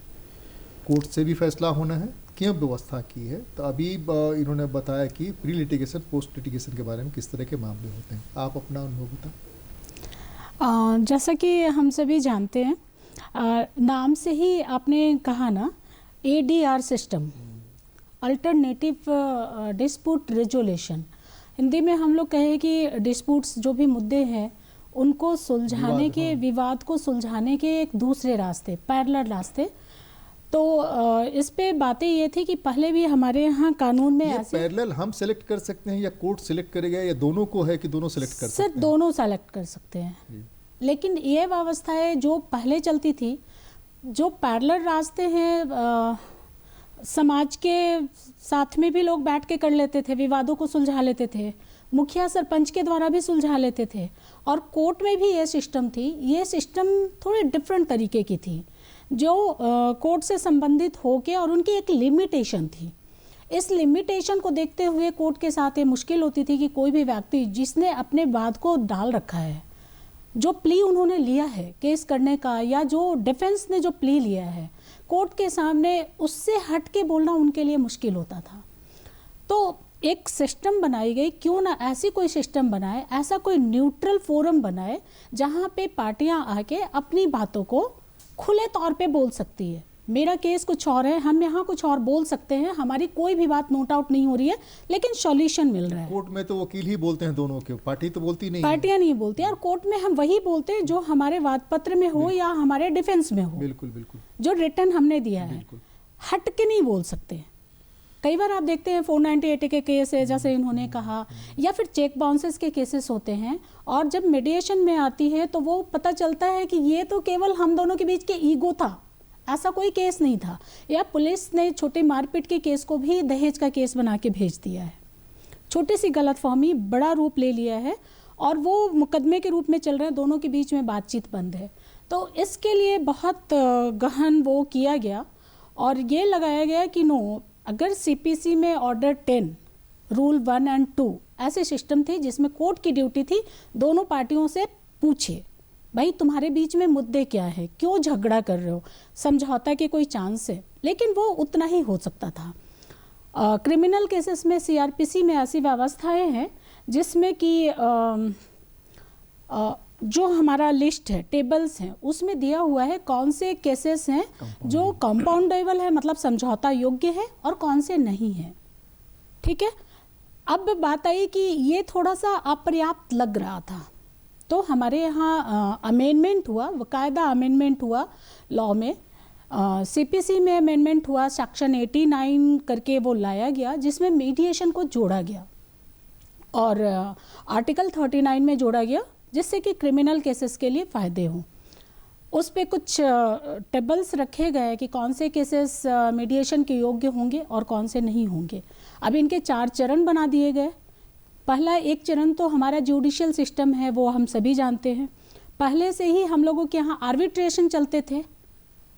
Speaker 1: कोर्ट से भी फैसला होना है, क्यों व्यवस्था की है? तो अभी इन्होंने बताया कि प्री लिटिगेशन, पोस्ट लिटिगेशन के बारे में किस तरह के मामले होते हैं। आप अपना अनुभव बताएं।
Speaker 4: जैसा कि हम सभी जानते हैं, नाम से ही आपने कहा ना, ADR system, alternative dispute resolution, Hindi में हम लोग कहें कि डिस्प्यूट्स जो भी मुद्दे हैं उनको सुलझाने के, विवाद को सुलझाने के एक दूसरे रास्ते, पैरेलल रास्ते। तो इस पे बातें ये थी कि पहले भी हमारे यहाँ कानून में ऐसे
Speaker 1: पैरेलल हम सेलेक्ट कर सकते हैं या कोर्ट सेलेक्ट करेगा, या दोनों को है कि दोनों सेलेक्ट कर सकते हैं?
Speaker 4: सर दोनों सेलेक्ट कर सकते हैं, लेकिन ये व्यवस्था है जो पहले चलती थी, जो पैरेलल रास्ते हैं समाज के साथ में भी लोग बैठ के कर लेते थे, विवादों को सुलझा लेते थे, मुखिया सरपंच के द्वारा भी सुलझा लेते थे, और कोर्ट में भी ये सिस्टम थी। ये सिस्टम थोड़ी डिफरेंट तरीके की थी, जो कोर्ट से संबंधित होके, और उनकी एक लिमिटेशन थी। इस लिमिटेशन को देखते हुए कोर्ट के साथ ये मुश्किल होती थी कि कोई भी व्यक्ति जिसने अपने वाद को डाल रखा है, जो प्ली उन्होंने लिया है केस करने का, या जो डिफेंस ने जो प्ली लिया है, कोर्ट के सामने उससे हट के बोलना उनके लिए मुश्किल होता था। तो एक सिस्टम बनाई गई, क्यों ना ऐसी कोई सिस्टम बनाए, ऐसा कोई न्यूट्रल फोरम बनाए जहाँ पे पार्टियाँ आके अपनी बातों को खुले तौर पे बोल सकती है। मेरा केस कुछ और है, हम यहाँ कुछ और बोल सकते हैं, हमारी कोई भी बात नोट आउट नहीं हो रही है, लेकिन सॉल्यूशन मिल रहा है।
Speaker 1: कोर्ट में तो वकील ही बोलते हैं दोनों के, पार्टी तो बोलती नहीं,
Speaker 4: पार्टियां नहीं बोलती, और कोर्ट में हम वही बोलते हैं जो हमारे वाद पत्र में हो या हमारे डिफेंस में हो।
Speaker 1: बिल्कुल बिल्कुल,
Speaker 4: जो रिटर्न हमने दिया है, हट के नहीं बोल सकते। कई बार आप देखते हैं 498 के केस है, जैसे इन्होंने कहा, या फिर चेक बाउंसेस के केसेस होते हैं, और जब मीडिएशन में आती है तो वो पता चलता है कि ये तो केवल हम दोनों के बीच के ईगो था, ऐसा कोई केस नहीं था। या पुलिस ने छोटे मारपीट के केस को भी दहेज का केस बना के भेज दिया है। छोटी सी गलतफहमी बड़ा रूप ले लिया है, और वो मुकदमे के रूप में चल रहे हैं, दोनों के बीच में बातचीत बंद है। तो इसके लिए बहुत गहन वो किया गया, और ये लगाया गया कि नो, अगर सीपीसी में ऑर्डर 10, रूल 1 और 2 ऐसे सिस्टम थे जिसमें कोर्ट की ड्यूटी थी दोनों पार्टियों से पूछे, भाई तुम्हारे बीच में मुद्दे क्या है, क्यों झगड़ा कर रहे हो, समझौता के कोई चांस है, लेकिन वो उतना ही हो सकता था। क्रिमिनल केसेस में सीआरपीसी में ऐसी व्यवस्थाएं हैं जिसमें कि जो हमारा लिस्ट है, टेबल्स हैं, उसमें दिया हुआ है कौन से केसेस हैं जो कंपाउंडेबल है, मतलब समझौता योग्य है, और कौन से नहीं है। ठीक है, अब बात आई कि ये थोड़ा सा अपर्याप्त लग रहा था, तो हमारे यहाँ अमेंडमेंट हुआ, बाकायदा अमेंडमेंट हुआ लॉ में। सीपीसी में अमेंडमेंट हुआ, सेक्शन 89 करके वो लाया गया, जिसमें मीडिएशन को जोड़ा गया, और आर्टिकल 39 में जोड़ा गया, जिससे कि क्रिमिनल केसेस के लिए फ़ायदे हों। उस पे कुछ टेबल्स रखे गए कि कौन से केसेस मीडिएशन के योग्य होंगे और कौन से नहीं होंगे। अब इनके 4 चरण बना दिए गए। पहला एक चरण तो हमारा जुडिशियल सिस्टम है, वो हम सभी जानते हैं। पहले से ही हम लोगों के यहाँ आर्बिट्रेशन चलते थे,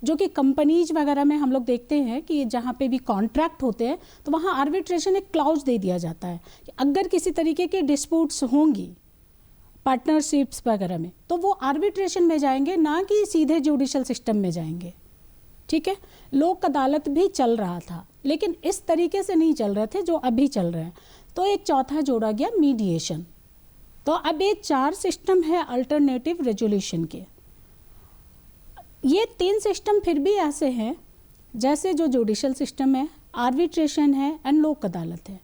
Speaker 4: जो कि कंपनीज वगैरह में हम लोग देखते हैं कि जहाँ पे भी कॉन्ट्रैक्ट होते हैं तो वहाँ आर्बिट्रेशन एक क्लाउज दे दिया जाता है कि अगर किसी तरीके के डिस्प्यूट्स होंगी पार्टनरशिप्स वगैरह में, तो वो आर्बिट्रेशन में जाएंगे, ना कि सीधे जुडिशियल सिस्टम में जाएंगे। ठीक है, लोक अदालत भी चल रहा था, लेकिन इस तरीके से नहीं चल रहे थे जो अभी चल रहे हैं। तो एक चौथा जोड़ा गया, मीडिएशन। तो अब ये 4 सिस्टम है अल्टरनेटिव रेजोल्यूशन के। ये 3 सिस्टम फिर भी ऐसे हैं जैसे जो जुडिशियल सिस्टम है, आर्बिट्रेशन है एंड लोक अदालत है।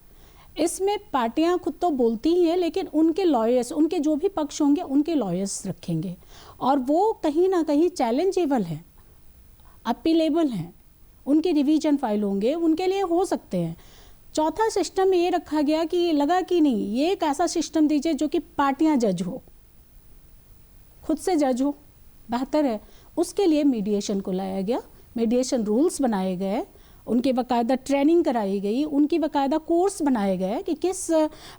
Speaker 4: इसमें पार्टियां खुद तो बोलती ही है, लेकिन उनके लॉयर्स, उनके जो भी पक्ष होंगे उनके लॉयर्स रखेंगे, और वो कहीं ना कहीं चैलेंजेबल है, अपीलेबल हैं, उनके रिवीजन फाइल होंगे, उनके लिए हो सकते हैं। चौथा सिस्टम ये रखा गया कि लगा कि नहीं, ये एक ऐसा सिस्टम दीजिए जो कि पार्टियां जज हो, खुद से जज हो, बेहतर है। उसके लिए मीडिएशन को लाया गया, मीडिएशन रूल्स बनाए गए, उनकी बाकायदा ट्रेनिंग कराई गई, उनकी बाकायदा कोर्स बनाए गए कि किस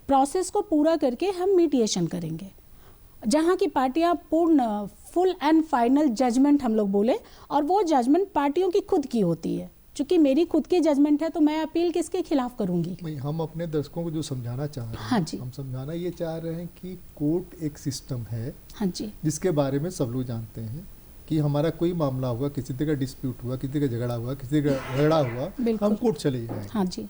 Speaker 4: प्रोसेस को पूरा करके हम मीडिएशन करेंगे, जहाँ की पार्टियां पूर्ण फुल एंड फाइनल जजमेंट हम लोग बोले, और वो जजमेंट पार्टियों की खुद की होती है। चूँकि मेरी खुद की जजमेंट है तो मैं अपील किसके खिलाफ करूँगी।
Speaker 1: हम अपने दर्शकों को जो समझाना चाह रहे हैं,
Speaker 4: हाँ जी,
Speaker 1: हम समझाना ये चाह रहे हैं कि कोर्ट एक सिस्टम है,
Speaker 4: हाँ जी,
Speaker 1: जिसके बारे में सब लोग जानते हैं कि हमारा कोई मामला हुआ, किसी तरह का डिस्प्यूट हुआ, किसी का झगड़ा हुआ, किसी का झगड़ा हुआ, हम कोर्ट चले जाएंगे।
Speaker 4: हाँ जी,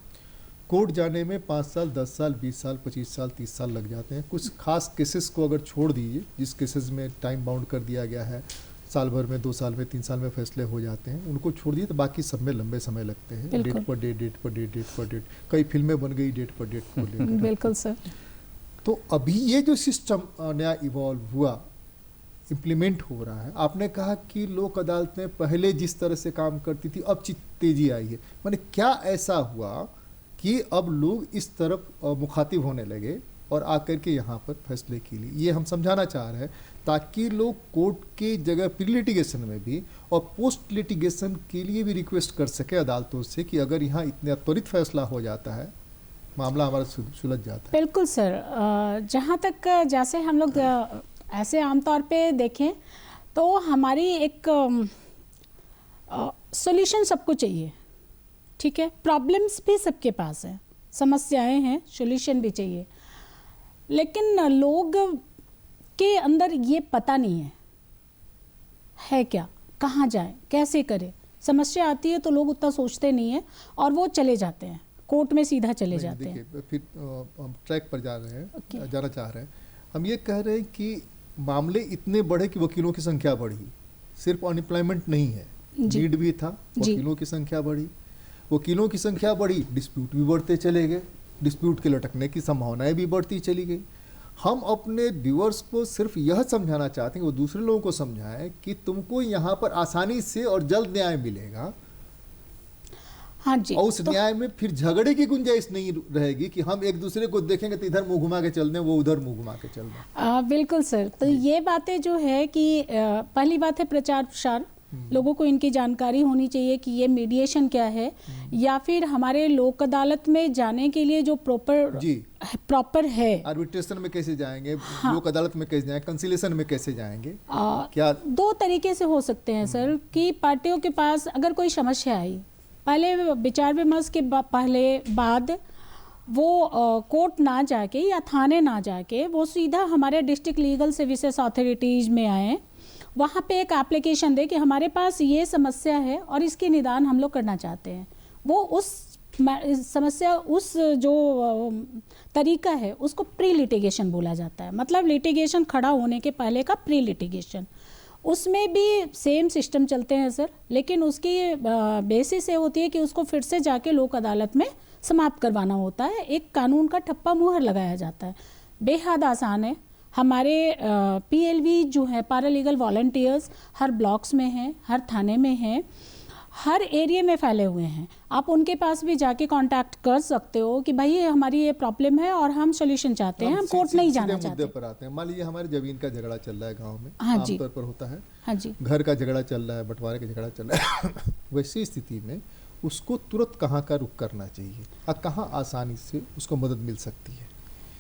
Speaker 1: कोर्ट जाने में 5 साल, 10 साल, 20 साल, 25 साल, 30 साल लग जाते हैं। कुछ खास केसेस को अगर छोड़ दीजिए, जिस केसेस में टाइम बाउंड कर दिया गया है, साल भर में, 2 साल में, 3 साल में फैसले हो जाते हैं, उनको छोड़ दिए तो बाकी सब में लंबे समय लगते हैं। डेट पर डेट, डेट पर डेट, डेट पर डेट, कई फिल्में बन गई डेट पर डेट को लेकर।
Speaker 4: बिल्कुल सर।
Speaker 1: तो अभी ये जो सिस्टम नया इवॉल्व हुआ, इम्प्लीमेंट हो रहा है, आपने कहा कि लोक अदालतें पहले जिस तरह से काम करती थी अब तेजी आई है, माने क्या ऐसा हुआ कि अब लोग इस तरफ मुखातिब होने लगे और आकर के यहाँ पर फैसले के लिए, ये हम समझाना चाह रहे हैं ताकि लोग कोर्ट के जगह प्री लिटिगेशन में भी और पोस्ट लिटिगेशन के लिए भी रिक्वेस्ट कर सके अदालतों से कि अगर यहाँ इतना त्वरित फैसला हो जाता है, मामला हमारा सुलझ जाता है।
Speaker 4: बिल्कुल सर, जहाँ तक जैसे हम लोग ऐसे आमतौर पे देखें तो हमारी एक सॉल्यूशन सबको चाहिए, ठीक है, प्रॉब्लम्स भी सबके पास है, समस्याएं हैं, सॉल्यूशन भी चाहिए, लेकिन लोग के अंदर ये पता नहीं है क्या, कहाँ जाए, कैसे करें। समस्या आती है तो लोग उतना सोचते नहीं है और वो चले जाते हैं, कोर्ट में सीधा चले जाते हैं।
Speaker 1: फिर हम ट्रैक पर जा रहे हैं, जाना चाह रहे हैं। हम ये कह रहे हैं कि मामले इतने बढ़े कि वकीलों की संख्या बढ़ी, सिर्फ अनएम्प्लॉयमेंट नहीं है, नीड भी था, वकीलों की संख्या बढ़ी, वकीलों की संख्या बढ़ी, डिस्प्यूट भी बढ़ते चले गए, डिस्प्यूट के लटकने की संभावनाएं भी बढ़ती चली गई। हम अपने व्यूअर्स को सिर्फ यह समझाना चाहते हैं, वो दूसरे लोगों को समझाएं कि तुमको यहाँ पर आसानी से और जल्द न्याय मिलेगा।
Speaker 4: हाँ जी,
Speaker 1: और उस न्याय में फिर झगड़े की गुंजाइश नहीं रहेगी कि हम एक दूसरे को देखेंगे तो इधर मुंह घुमा के चल दें, वो उधर मुंह घुमा के चल दें।
Speaker 4: बिल्कुल सर, तो ये बातें जो है कि पहली बात है प्रचार प्रसार, लोगों को इनकी जानकारी होनी चाहिए कि ये मीडिएशन क्या है, या फिर हमारे लोक अदालत में जाने के लिए जो प्रॉपर है,
Speaker 1: आर्बिट्रेशन में कैसे जाएंगे, लोक अदालत में कैसे जाएंगे, कंसिलेशन में कैसे जाएंगे, क्या
Speaker 4: दो तरीके से हो सकते हैं सर कि पार्टियों के पास अगर कोई समस्या आई, पहले विचार विमर्श के बाद वो कोर्ट ना जाके या थाने ना जाके वो सीधा हमारे डिस्ट्रिक्ट लीगल सर्विसेज अथॉरिटीज में आए, वहाँ पे एक एप्लीकेशन दे कि हमारे पास ये समस्या है और इसके निदान हम लोग करना चाहते हैं। वो उस समस्या, उस जो तरीका है उसको प्री लिटिगेशन बोला जाता है, मतलब लिटिगेशन खड़ा होने के पहले का प्री लिटिगेशन। उसमें भी सेम सिस्टम चलते हैं सर, लेकिन उसकी बेसिस ये होती है कि उसको फिर से जाके लोक अदालत में समाप्त करवाना होता है, एक कानून का ठप्पा मुहर लगाया जाता है। बेहद आसान है। हमारे PLV जो है पैरालीगल वॉलंटियर्स हर ब्लॉक्स में हैं, हर थाने में हैं, हर एरिया में फैले हुए हैं। आप उनके पास भी जाके कांटेक्ट कर सकते हो कि भाई हमारी ये प्रॉब्लम है और हम सॉल्यूशन चाहते हैं, हम कोर्ट नहीं जाना चाहते।
Speaker 1: मुद्दे पर आते हैं, मान लीजिए हमारे जमीन का झगड़ा चल रहा है गांव में,
Speaker 4: हाँ जी,
Speaker 1: आमतौर पर होता है,
Speaker 4: हाँ जी,
Speaker 1: घर का झगड़ा चल रहा है, बंटवारे का झगड़ा चल रहा है वैसी स्थिति में उसको तुरंत कहाँ का रुख करना चाहिए और कहाँ आसानी से उसको मदद मिल सकती है?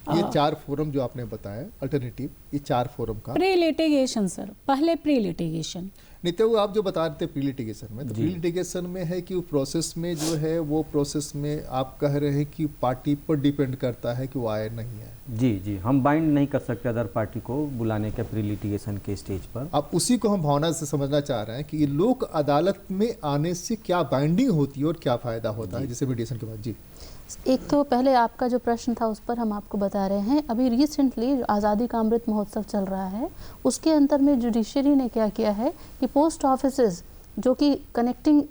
Speaker 1: ये 4 फोरम जो आपने बताया अल्टरनेटिव, ये 4 फोरम का
Speaker 4: प्री लिटिगेशन सर, पहले प्री लिटिगेशन
Speaker 1: नित्य वो आप जो बता रहे थे प्री लिटिगेशन में, तो प्री लिटिगेशन में है कि वो प्रोसेस में जो है वो प्रोसेस में आप कह रहे हैं कि पार्टी पर डिपेंड करता है कि वो आए नहीं है।
Speaker 3: जी, हम बाइंड नहीं कर सकते अदर पार्टी को बुलाने के प्री लिटिगेशन के स्टेज पर।
Speaker 1: अब उसी को हम भावना से समझना चाह रहे हैं कि ये लोक अदालत में आने से क्या बाइंडिंग होती है और क्या फायदा होता है जैसे मीडिएशन के बाद। जी,
Speaker 2: एक तो पहले आपका जो प्रश्न था उस पर हम आपको बता रहे हैं, अभी रिसेंटली आज़ादी का अमृत महोत्सव चल रहा है, उसके अंतर में जुडिशरी ने क्या किया है कि पोस्ट ऑफिसेज जो कि कनेक्टिंग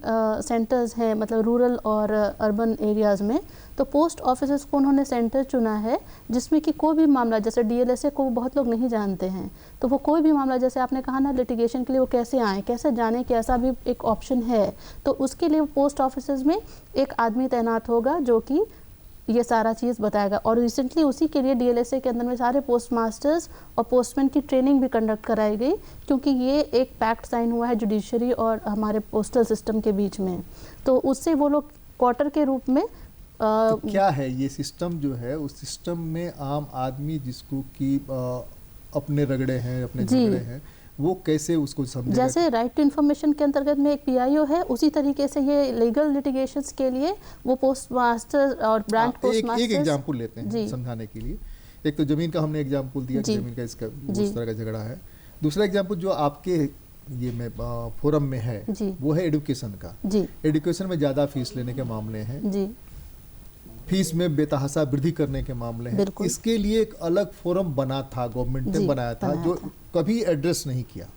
Speaker 2: सेंटर्स हैं, मतलब रूरल और अर्बन एरियाज़ में, तो पोस्ट ऑफिसेज को उन्होंने सेंटर चुना है जिसमें कि कोई भी मामला, जैसे DLSA को बहुत लोग नहीं जानते हैं, तो वो कोई भी मामला, जैसे आपने कहा ना लिटिगेशन के लिए वो कैसे आए, कैसे जाने के, ऐसा भी एक ऑप्शन है, तो उसके लिए पोस्ट ऑफिसेज में एक आदमी तैनात होगा जो कि ये सारा चीज़ बताएगा। और रिसेंटली उसी के लिए DLSA के अंदर में सारे पोस्ट मास्टर्स और पोस्टमैन की ट्रेनिंग भी कंडक्ट कराई गई, क्योंकि ये एक पैक्ट साइन हुआ है जुडिशरी और हमारे पोस्टल सिस्टम के बीच में, तो उससे वो लोग क्वार्टर के रूप में
Speaker 1: तो क्या है ये सिस्टम जो है, उस सिस्टम में आम आदमी जिसको कि अपने रगड़े हैं, अपने झगड़े हैं, वो कैसे उसको समझेगा?
Speaker 2: जैसे राइट टू इन्फॉर्मेशन के अंतर्गत में एक PIO है, उसी तरीके से ये लीगल लिटिगेशंस के लिए वो पोस्ट मास्टर और ब्रांच पोस्ट मास्टर।
Speaker 1: एक एग्जांपल लेते हैं समझाने के लिए। एक तो जमीन का हमने एग्जांपल दिया कि जमीन का इसका उस तरह का झगड़ा है। दूसरा एग्जांपल जो आपके ये में फोरम में है वो है एडुकेशन का। एडुकेशन में ज़्यादा फीस लेने के मामले हैं, फीस में बेतहाशा वृद्धि करने के मामले हैं। इसके लिए एक अलग फोरम बना था, गवर्नमेंट ने बनाया था, जो कभी एड्रेस नहीं किया।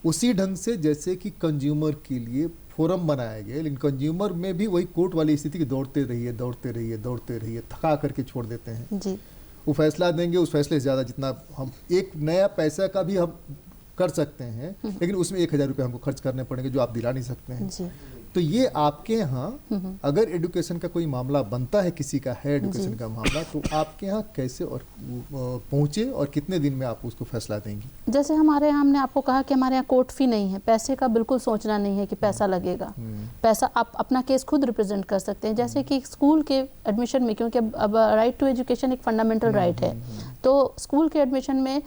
Speaker 1: उसी ढंग से जैसे कि कंज्यूमर के लिए फोरम बनाया गया, लेकिन कंज्यूमर में भी वही कोर्ट वाली स्थिति की दौड़ते रहिए, थका करके छोड़ देते हैं। वो फैसला देंगे, उस फैसले से ज़्यादा जितना हम एक नया पैसा का भी हम कर सकते हैं, लेकिन उसमें 1000 रुपये हमको खर्च करने पड़ेंगे जो आप दिला नहीं सकते हैं। तो ये आपके यहाँ अगर एडुकेशन का कोई मामला बनता है, किसी का है एडुकेशन का मामला, तो आपके यहाँ कैसे और पहुँचे और कितने दिन में आप उसको फैसला देंगी?
Speaker 2: जैसे हमारे यहाँ, हमने आपको कहा कि हमारे यहाँ कोर्ट फी नहीं है, पैसे का बिल्कुल सोचना नहीं है कि पैसा लगेगा। पैसा आप अपना केस खुद रिप्रेजेंट कर सकते हैं। जैसे कि स्कूल के एडमिशन में, क्योंकि अब राइट टू एजुकेशन एक फंडामेंटल राइट है, तो स्कूल के एडमिशन में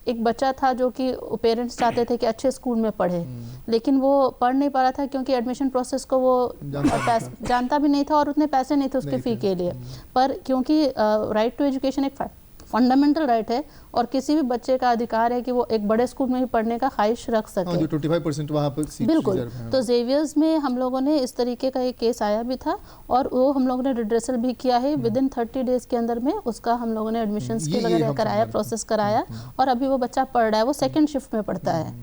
Speaker 2: एक बच्चा था जो कि पेरेंट्स चाहते थे कि अच्छे स्कूल में पढ़े, लेकिन वो पढ़ नहीं पा रहा था क्योंकि एडमिशन प्रोसेस को वो जानता भी नहीं था और उतने पैसे नहीं थे उसके फ़ी के लिए। पर क्योंकि राइट टू एजुकेशन एक फंडामेंटल राइट है और किसी भी बच्चे का अधिकार है कि वो एक बड़े स्कूल में भी पढ़ने का ख्वाहिश रख सके।
Speaker 1: जो 25% वहाँ पर सीट
Speaker 2: बिल्कुल।
Speaker 1: रिजर्व है।
Speaker 2: तो जेवियर्स में हम लोगों ने इस तरीके का एक केस आया भी था और वो हम लोगों ने रिड्रेसल भी किया है। विद इन 30 डेज के अंदर में उसका हम लोगों ने एडमिशन्स के वगैरह कराया, प्रोसेस कराया और अभी वो बच्चा पढ़ रहा है। वो सेकेंड शिफ्ट में पढ़ता है,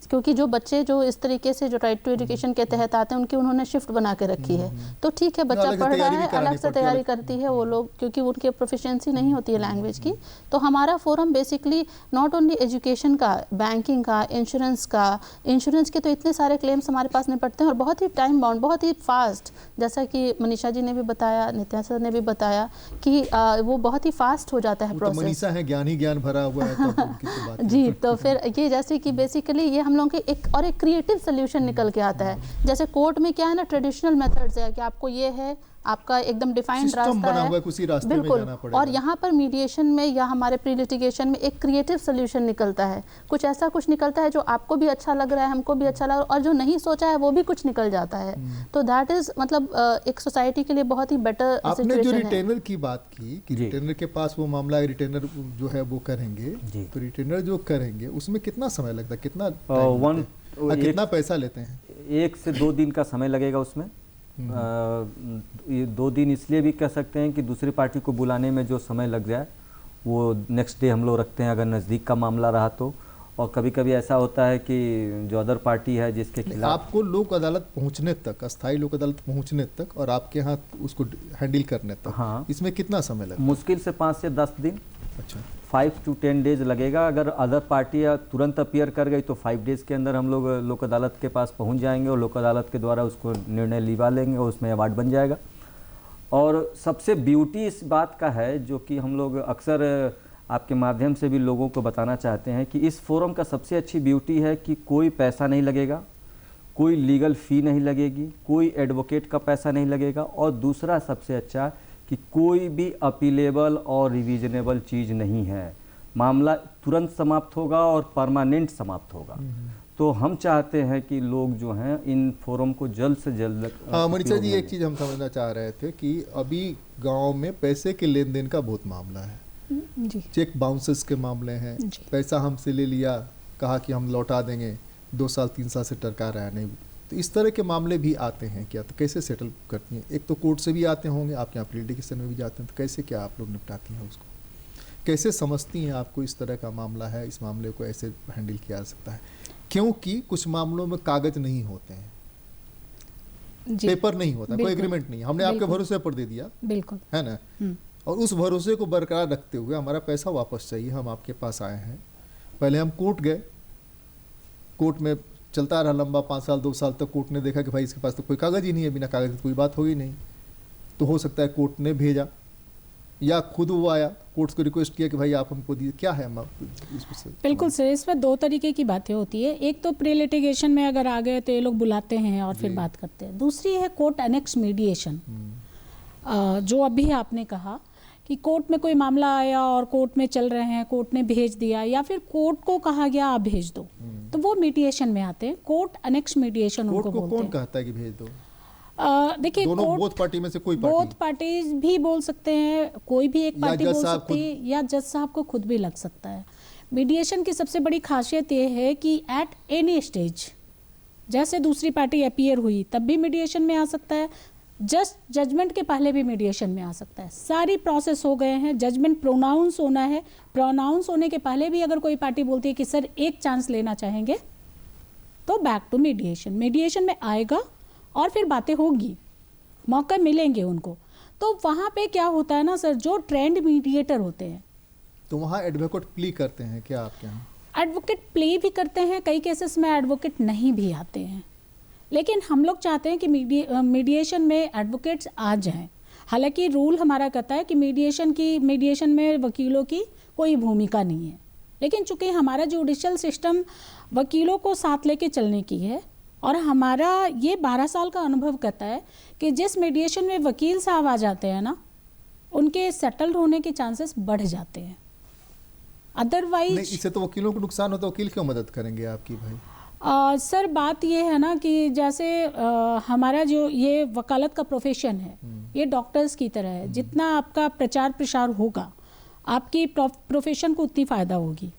Speaker 2: क्योंकि जो बच्चे जो इस तरीके से जो राइट टू एजुकेशन के तहत आते हैं उनकी उन्होंने शिफ्ट बना के रखी है। तो ठीक है, बच्चा पढ़ रहा है, अलग से तैयारी करती है वो लोग, क्योंकि उनकी प्रोफिशिएंसी नहीं होती है लैंग्वेज की। तो हमारा forum basically not only education का, बैंकिंग का, इंश्योरेंस के तो इतने सारे क्लेम्स हमारे पास निपटते हैं और बहुत ही टाइम बाउंड, बहुत ही फास्ट, जैसा कि मनीषा जी ने भी बताया, नित्या सर ने भी बताया कि वो बहुत ही फास्ट हो जाता है प्रोसेस।
Speaker 1: मनीषा है, ज्ञान ही ज्ञान भरा हुआ है तो उनकी तो बात
Speaker 2: जी। तो फिर ये जैसे कि बेसिकली ये हम लोगों के एक क्रिएटिव सोल्यूशन निकल के आता है। जैसे कोर्ट में क्या है ना, ट्रेडिशनल मेथड्स है कि आपको ये है, आपका एकदम डिफाइंड रास्ता है, बिल्कुल। और यहाँ पर मीडिएशन में या हमारे प्री लिटिगेशन में एक क्रिएटिव सोल्यूशन निकलता है, कुछ ऐसा कुछ निकलता है जो आपको भी अच्छा लग रहा है, हमको भी अच्छा लग रहा है, और जो नहीं सोचा है वो भी कुछ निकल जाता है। तो दैट इज मतलब एक सोसाइटी के लिए बहुत ही बेटर सिचुएशन है।
Speaker 1: आपने जो रिटेनर की बात की कि रिटेनर के पास वो मामला है, रिटेनर जो है वो करेंगे, तो रिटेनर जो करेंगे उसमें कितना समय लगता है, कितना पैसा लेते हैं?
Speaker 3: 1 से 2 दिन का समय लगेगा उसमें। ये 2 दिन इसलिए भी कह सकते हैं कि दूसरी पार्टी को बुलाने में जो समय लग जाए वो नेक्स्ट डे हम लोग रखते हैं, अगर नज़दीक का मामला रहा तो। और कभी कभी ऐसा होता है कि जो अदर पार्टी है जिसके खिलाफ,
Speaker 1: आपको लोक अदालत पहुंचने तक, अस्थायी लोक अदालत पहुंचने तक और आपके यहाँ उसको हैंडल करने तक,
Speaker 3: हाँ,
Speaker 1: इसमें कितना समय लगेगा?
Speaker 3: मुश्किल से 5 से 10 दिन।
Speaker 1: अच्छा,
Speaker 3: 5 to 10 डेज लगेगा। अगर अदर पार्टी तुरंत अपीयर कर गई तो 5 डेज के अंदर हम लोग लोक अदालत के पास पहुंच जाएंगे और लोक अदालत के द्वारा उसको निर्णय लिवा लेंगे और उसमें अवार्ड बन जाएगा। और सबसे ब्यूटी इस बात का है, जो कि हम लोग अक्सर आपके माध्यम से भी लोगों को बताना चाहते हैं, कि इस फोरम का सबसे अच्छी ब्यूटी है कि कोई पैसा नहीं लगेगा, कोई लीगल फ़ी नहीं लगेगी, कोई एडवोकेट का पैसा नहीं लगेगा, और दूसरा सबसे अच्छा कि कोई भी अपीलेबल और रिविजनेबल चीज़ नहीं है। मामला तुरंत समाप्त होगा और परमानेंट समाप्त होगा। तो हम चाहते हैं कि लोग जो हैं इन फोरम को जल्द से जल्द।
Speaker 1: हाँ मनीषा जी, एक चीज़ हम समझना चाह रहे थे कि अभी गांव में पैसे के लेन देन का बहुत मामला है
Speaker 4: जी।
Speaker 1: चेक बाउंसेस के मामले हैं, पैसा हमसे ले लिया, कहा कि हम लौटा देंगे, 2 साल 3 साल से टरका रहा है नहीं। तो इस तरह के मामले भी आते हैं क्या? तो कैसे सेटल करती हैं? एक तो कोर्ट से भी आते होंगे, आपके यहाँ लिटिगेशन में भी जाते हैं, तो कैसे क्या आप लोग निपटाती हैं उसको? कैसे समझती हैं आपको इस तरह का मामला है, इस मामले को ऐसे हैंडल किया जा सकता है? क्योंकि कुछ मामलों में कागज नहीं होते हैं, पेपर नहीं होता, कोई एग्रीमेंट नहीं है, हमने आपके भरोसे पर दे दिया,
Speaker 4: बिल्कुल,
Speaker 1: है ना, और उस भरोसे को बरकरार रखते हुए हमारा पैसा वापस चाहिए, हम आपके पास आए हैं। पहले हम कोर्ट गए, कोर्ट में चलता रहा लंबा 5 साल 2 साल तक। कोर्ट ने देखा कि भाई इसके पास तो कोई कागज ही नहीं है, बिना कागज की कोई बात होगी नहीं। तो हो सकता है कोर्ट ने भेजा या खुद वो आया, कोर्ट को रिक्वेस्ट किया कि भाई आप हमको दीजिए, क्या है
Speaker 4: बिल्कुल सर। इसमें 2 तरीके की बातें होती है। एक तो प्री लिटिगेशन में अगर आ गए तो ये लोग बुलाते हैं और फिर बात करते हैं। दूसरी है कोर्ट एनेक्स मीडिएशन, जो अभी आपने कहा कि कोर्ट में कोई मामला आया और कोर्ट में चल रहे हैं, कोर्ट ने भेज दिया या फिर कोर्ट को कहा गया आप भेज दो, तो वो मीडिएशन में आते हैं। कोर्ट एनेक्स मीडिएशन उनको बोलते हैं।
Speaker 1: कौन कहता है कि भेज दो?
Speaker 4: देखिए,
Speaker 1: बोथ पार्टी में से कोई पार्टी,
Speaker 4: बोथ पार्टीज भी बोल सकते हैं, कोई भी एक पार्टी बोल सकती है, या जज साहब को खुद भी लग सकता है। मीडिएशन की सबसे बड़ी खासियत ये है कि एट एनी स्टेज, जैसे दूसरी पार्टी अपीयर हुई तब भी मीडिएशन में आ सकता है, जस्ट जजमेंट के पहले भी मीडिएशन में आ सकता है। सारी प्रोसेस हो गए हैं, जजमेंट प्रोनाउंस होना है, प्रोनाउंस होने के पहले भी अगर कोई पार्टी बोलती है कि सर एक चांस लेना चाहेंगे, तो बैक टू मीडिएशन। मीडिएशन में आएगा और फिर बातें होगी, मौका मिलेंगे उनको। तो वहाँ पे क्या होता है ना सर, जो ट्रेंड मीडिएटर होते हैं,
Speaker 1: तो वहाँ एडवोकेट प्ली करते हैं क्या आपके यहाँ?
Speaker 4: एडवोकेट प्ले भी करते हैं, कई केसेस में एडवोकेट नहीं भी आते हैं, लेकिन हम लोग चाहते हैं कि मीडिएशन में एडवोकेट्स आ जाएं। हालांकि रूल हमारा कहता है कि मीडिएशन में वकीलों की कोई भूमिका नहीं है, लेकिन चूंकि हमारा जुडिशियल सिस्टम वकीलों को साथ लेके चलने की है और हमारा ये 12 साल का अनुभव कहता है कि जिस मीडिएशन में वकील साहब आ जाते हैं ना, उनके सेटल्ड होने के चांसेस बढ़ जाते हैं। अदरवाइज
Speaker 1: इससे तो वकीलों को नुकसान होता है, वकील क्यों मदद करेंगे आपकी भाई?
Speaker 4: सर बात ये है ना कि जैसे हमारा जो ये वकालत का प्रोफेशन है ये डॉक्टर्स की तरह है। जितना आपका प्रचार प्रसार होगा आपकी प्रोफेशन को उतनी फ़ायदा होगी।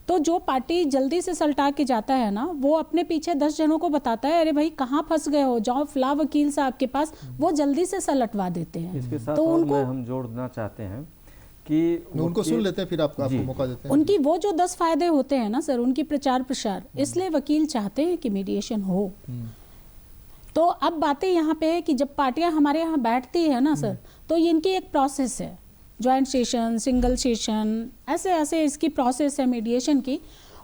Speaker 4: तो जो पार्टी जल्दी से सलटा के जाता है ना, वो अपने पीछे 10 जनों को बताता है, अरे भाई कहाँ फंस गए हो, जाओ फला वकील साहब के पास, वो जल्दी से सलटवा देते हैं।
Speaker 3: इसके साथ
Speaker 4: तो
Speaker 3: और
Speaker 4: उनको
Speaker 3: हम जोड़ना चाहते हैं कि
Speaker 1: उनको सुन लेते हैं, फिर आपको मौका देते हैं।
Speaker 4: उनकी वो जो 10 फायदे होते हैं ना सर, उनकी प्रचार प्रसार, इसलिए वकील चाहते हैं कि मीडिएशन हो। तो अब बातें यहाँ पे है कि जब पार्टियां हमारे यहाँ बैठती है ना सर, तो इनकी एक प्रोसेस है, जॉइंट सेशन, सिंगल सेशन, ऐसे ऐसे इसकी प्रोसेस है मीडिएशन की।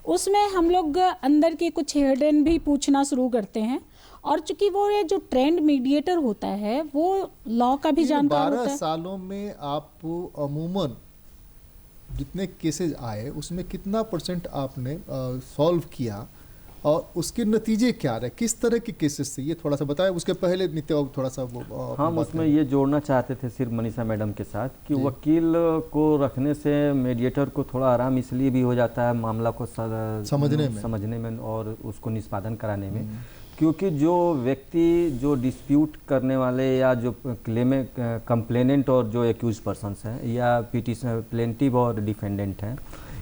Speaker 4: उसमें हम लोग अंदर की कुछ हिडन भी पूछना शुरू करते हैं। और चूंकि वो ये जो ट्रेंड मीडिएटर होता है वो लॉ का भी जानकार होता है।
Speaker 1: 12 सालों में आप अमूमन जितने केसेस आए उसमें कितना % आपने सॉल्व किया और उसके नतीजे क्या रहे, किस तरह के केसेस थे, ये थोड़ा सा बताएं। उसके पहले नित्य थोड़ा सा
Speaker 3: हम उसमें ये जोड़ना चाहते थे सिर्फ मनीषा मैडम के साथ कि वकील को रखने से मीडिएटर को थोड़ा आराम इसलिए भी हो जाता है मामला को समझने में और उसको निष्पादन कराने में, क्योंकि जो व्यक्ति जो डिस्प्यूट करने वाले या जो कंप्लेनेंट और जो एक्यूज पर्सन्स हैं या पिटिशन प्लेंटिव और डिफेंडेंट हैं,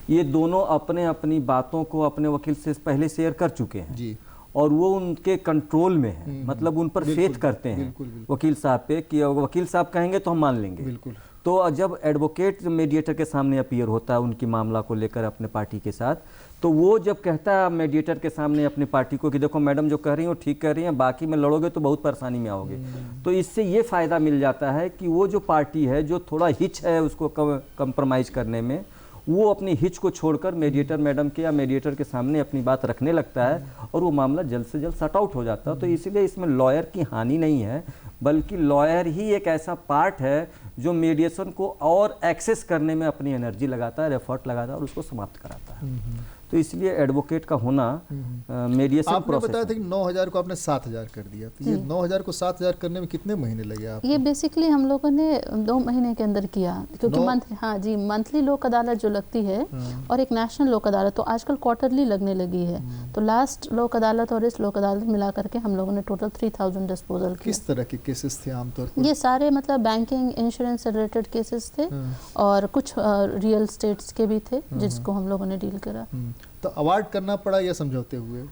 Speaker 3: ये दोनों अपने अपनी बातों को अपने वकील से पहले शेयर कर चुके हैं जी। और वो उनके कंट्रोल में है, मतलब उन पर फेथ करते हैं वकील साहब पे कि वकील साहब कहेंगे तो हम मान लेंगे।
Speaker 1: बिल्कुल।
Speaker 3: तो जब एडवोकेट मीडिएटर के सामने अपीयर होता है उनकी मामला को लेकर अपने पार्टी के साथ, तो वो जब कहता है मीडिएटर के सामने अपनी पार्टी को कि देखो मैडम जो कह रही हैं वो ठीक कह रही हैं, बाकी में लड़ोगे तो बहुत परेशानी में आओगे, तो इससे ये फ़ायदा मिल जाता है कि वो जो पार्टी है जो थोड़ा हिच है उसको कंप्रोमाइज़ करने में, वो अपनी हिच को छोड़कर मीडिएटर मैडम के या मीडिएटर के सामने अपनी बात रखने लगता है और वो मामला जल्द से जल्द सॉर्ट आउट हो जाता है। तो इसलिए इसमें लॉयर की हानि नहीं है, बल्कि लॉयर ही एक ऐसा पार्ट है जो मीडिएशन को और एक्सेस करने में अपनी एनर्जी लगाता है, एफर्ट लगाता है और उसको समाप्त कराता है। तो इसलिए एडवोकेट का होना मीडिएशन
Speaker 1: आपने
Speaker 3: प्रोसेस
Speaker 1: बताया था कि 9,000 को आपने 7,000 कर दिया, तो ये 9,000 को 7,000 करने में कितने महीने लगे आपको?
Speaker 2: ये बेसिकली हम लोगों ने 2 महीने के अंदर किया, क्योंकि मंथली लोक अदालत जो लगती है और एक नेशनल लोक अदालत तो आजकल क्वार्टरली लगने लगी है। तो लास्ट लोक अदालत और इस लोक अदालत मिला करके हम लोगों ने टोटल 3,000 डिस्पोजल किए।
Speaker 1: किस तरह के केसेस थे आमतौर पर?
Speaker 2: ये सारे मतलब बैंकिंग इंश्योरेंस से रिलेटेड केसेस थे और कुछ रियल स्टेट्स के भी थे जिसको हम लोगों ने डील करा।
Speaker 1: तो अवार्ड करना पड़ा या समझौते हुए?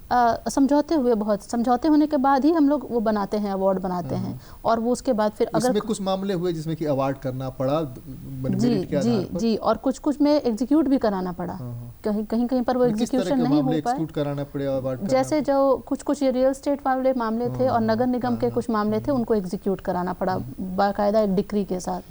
Speaker 2: समझौते हुए, बहुत समझौते होने के बाद ही हम लोग वो बनाते हैं, अवार्ड बनाते हैं। और वो उसके बाद फिर अगर
Speaker 1: कुछ मामले हुए जिसमें कि अवार्ड करना पड़ा
Speaker 2: जी और कुछ में एग्जीक्यूट भी कराना पड़ा, कहीं पर वो एग्जीक्यूशन नहीं हो पाया,
Speaker 1: कराना पड़े अवार्ड।
Speaker 2: जैसे जो कुछ ये रियल स्टेट वाले मामले थे और नगर निगम के कुछ मामले थे, उनको एग्जीक्यूट कराना पड़ा बाकायदा एक डिक्री के साथ।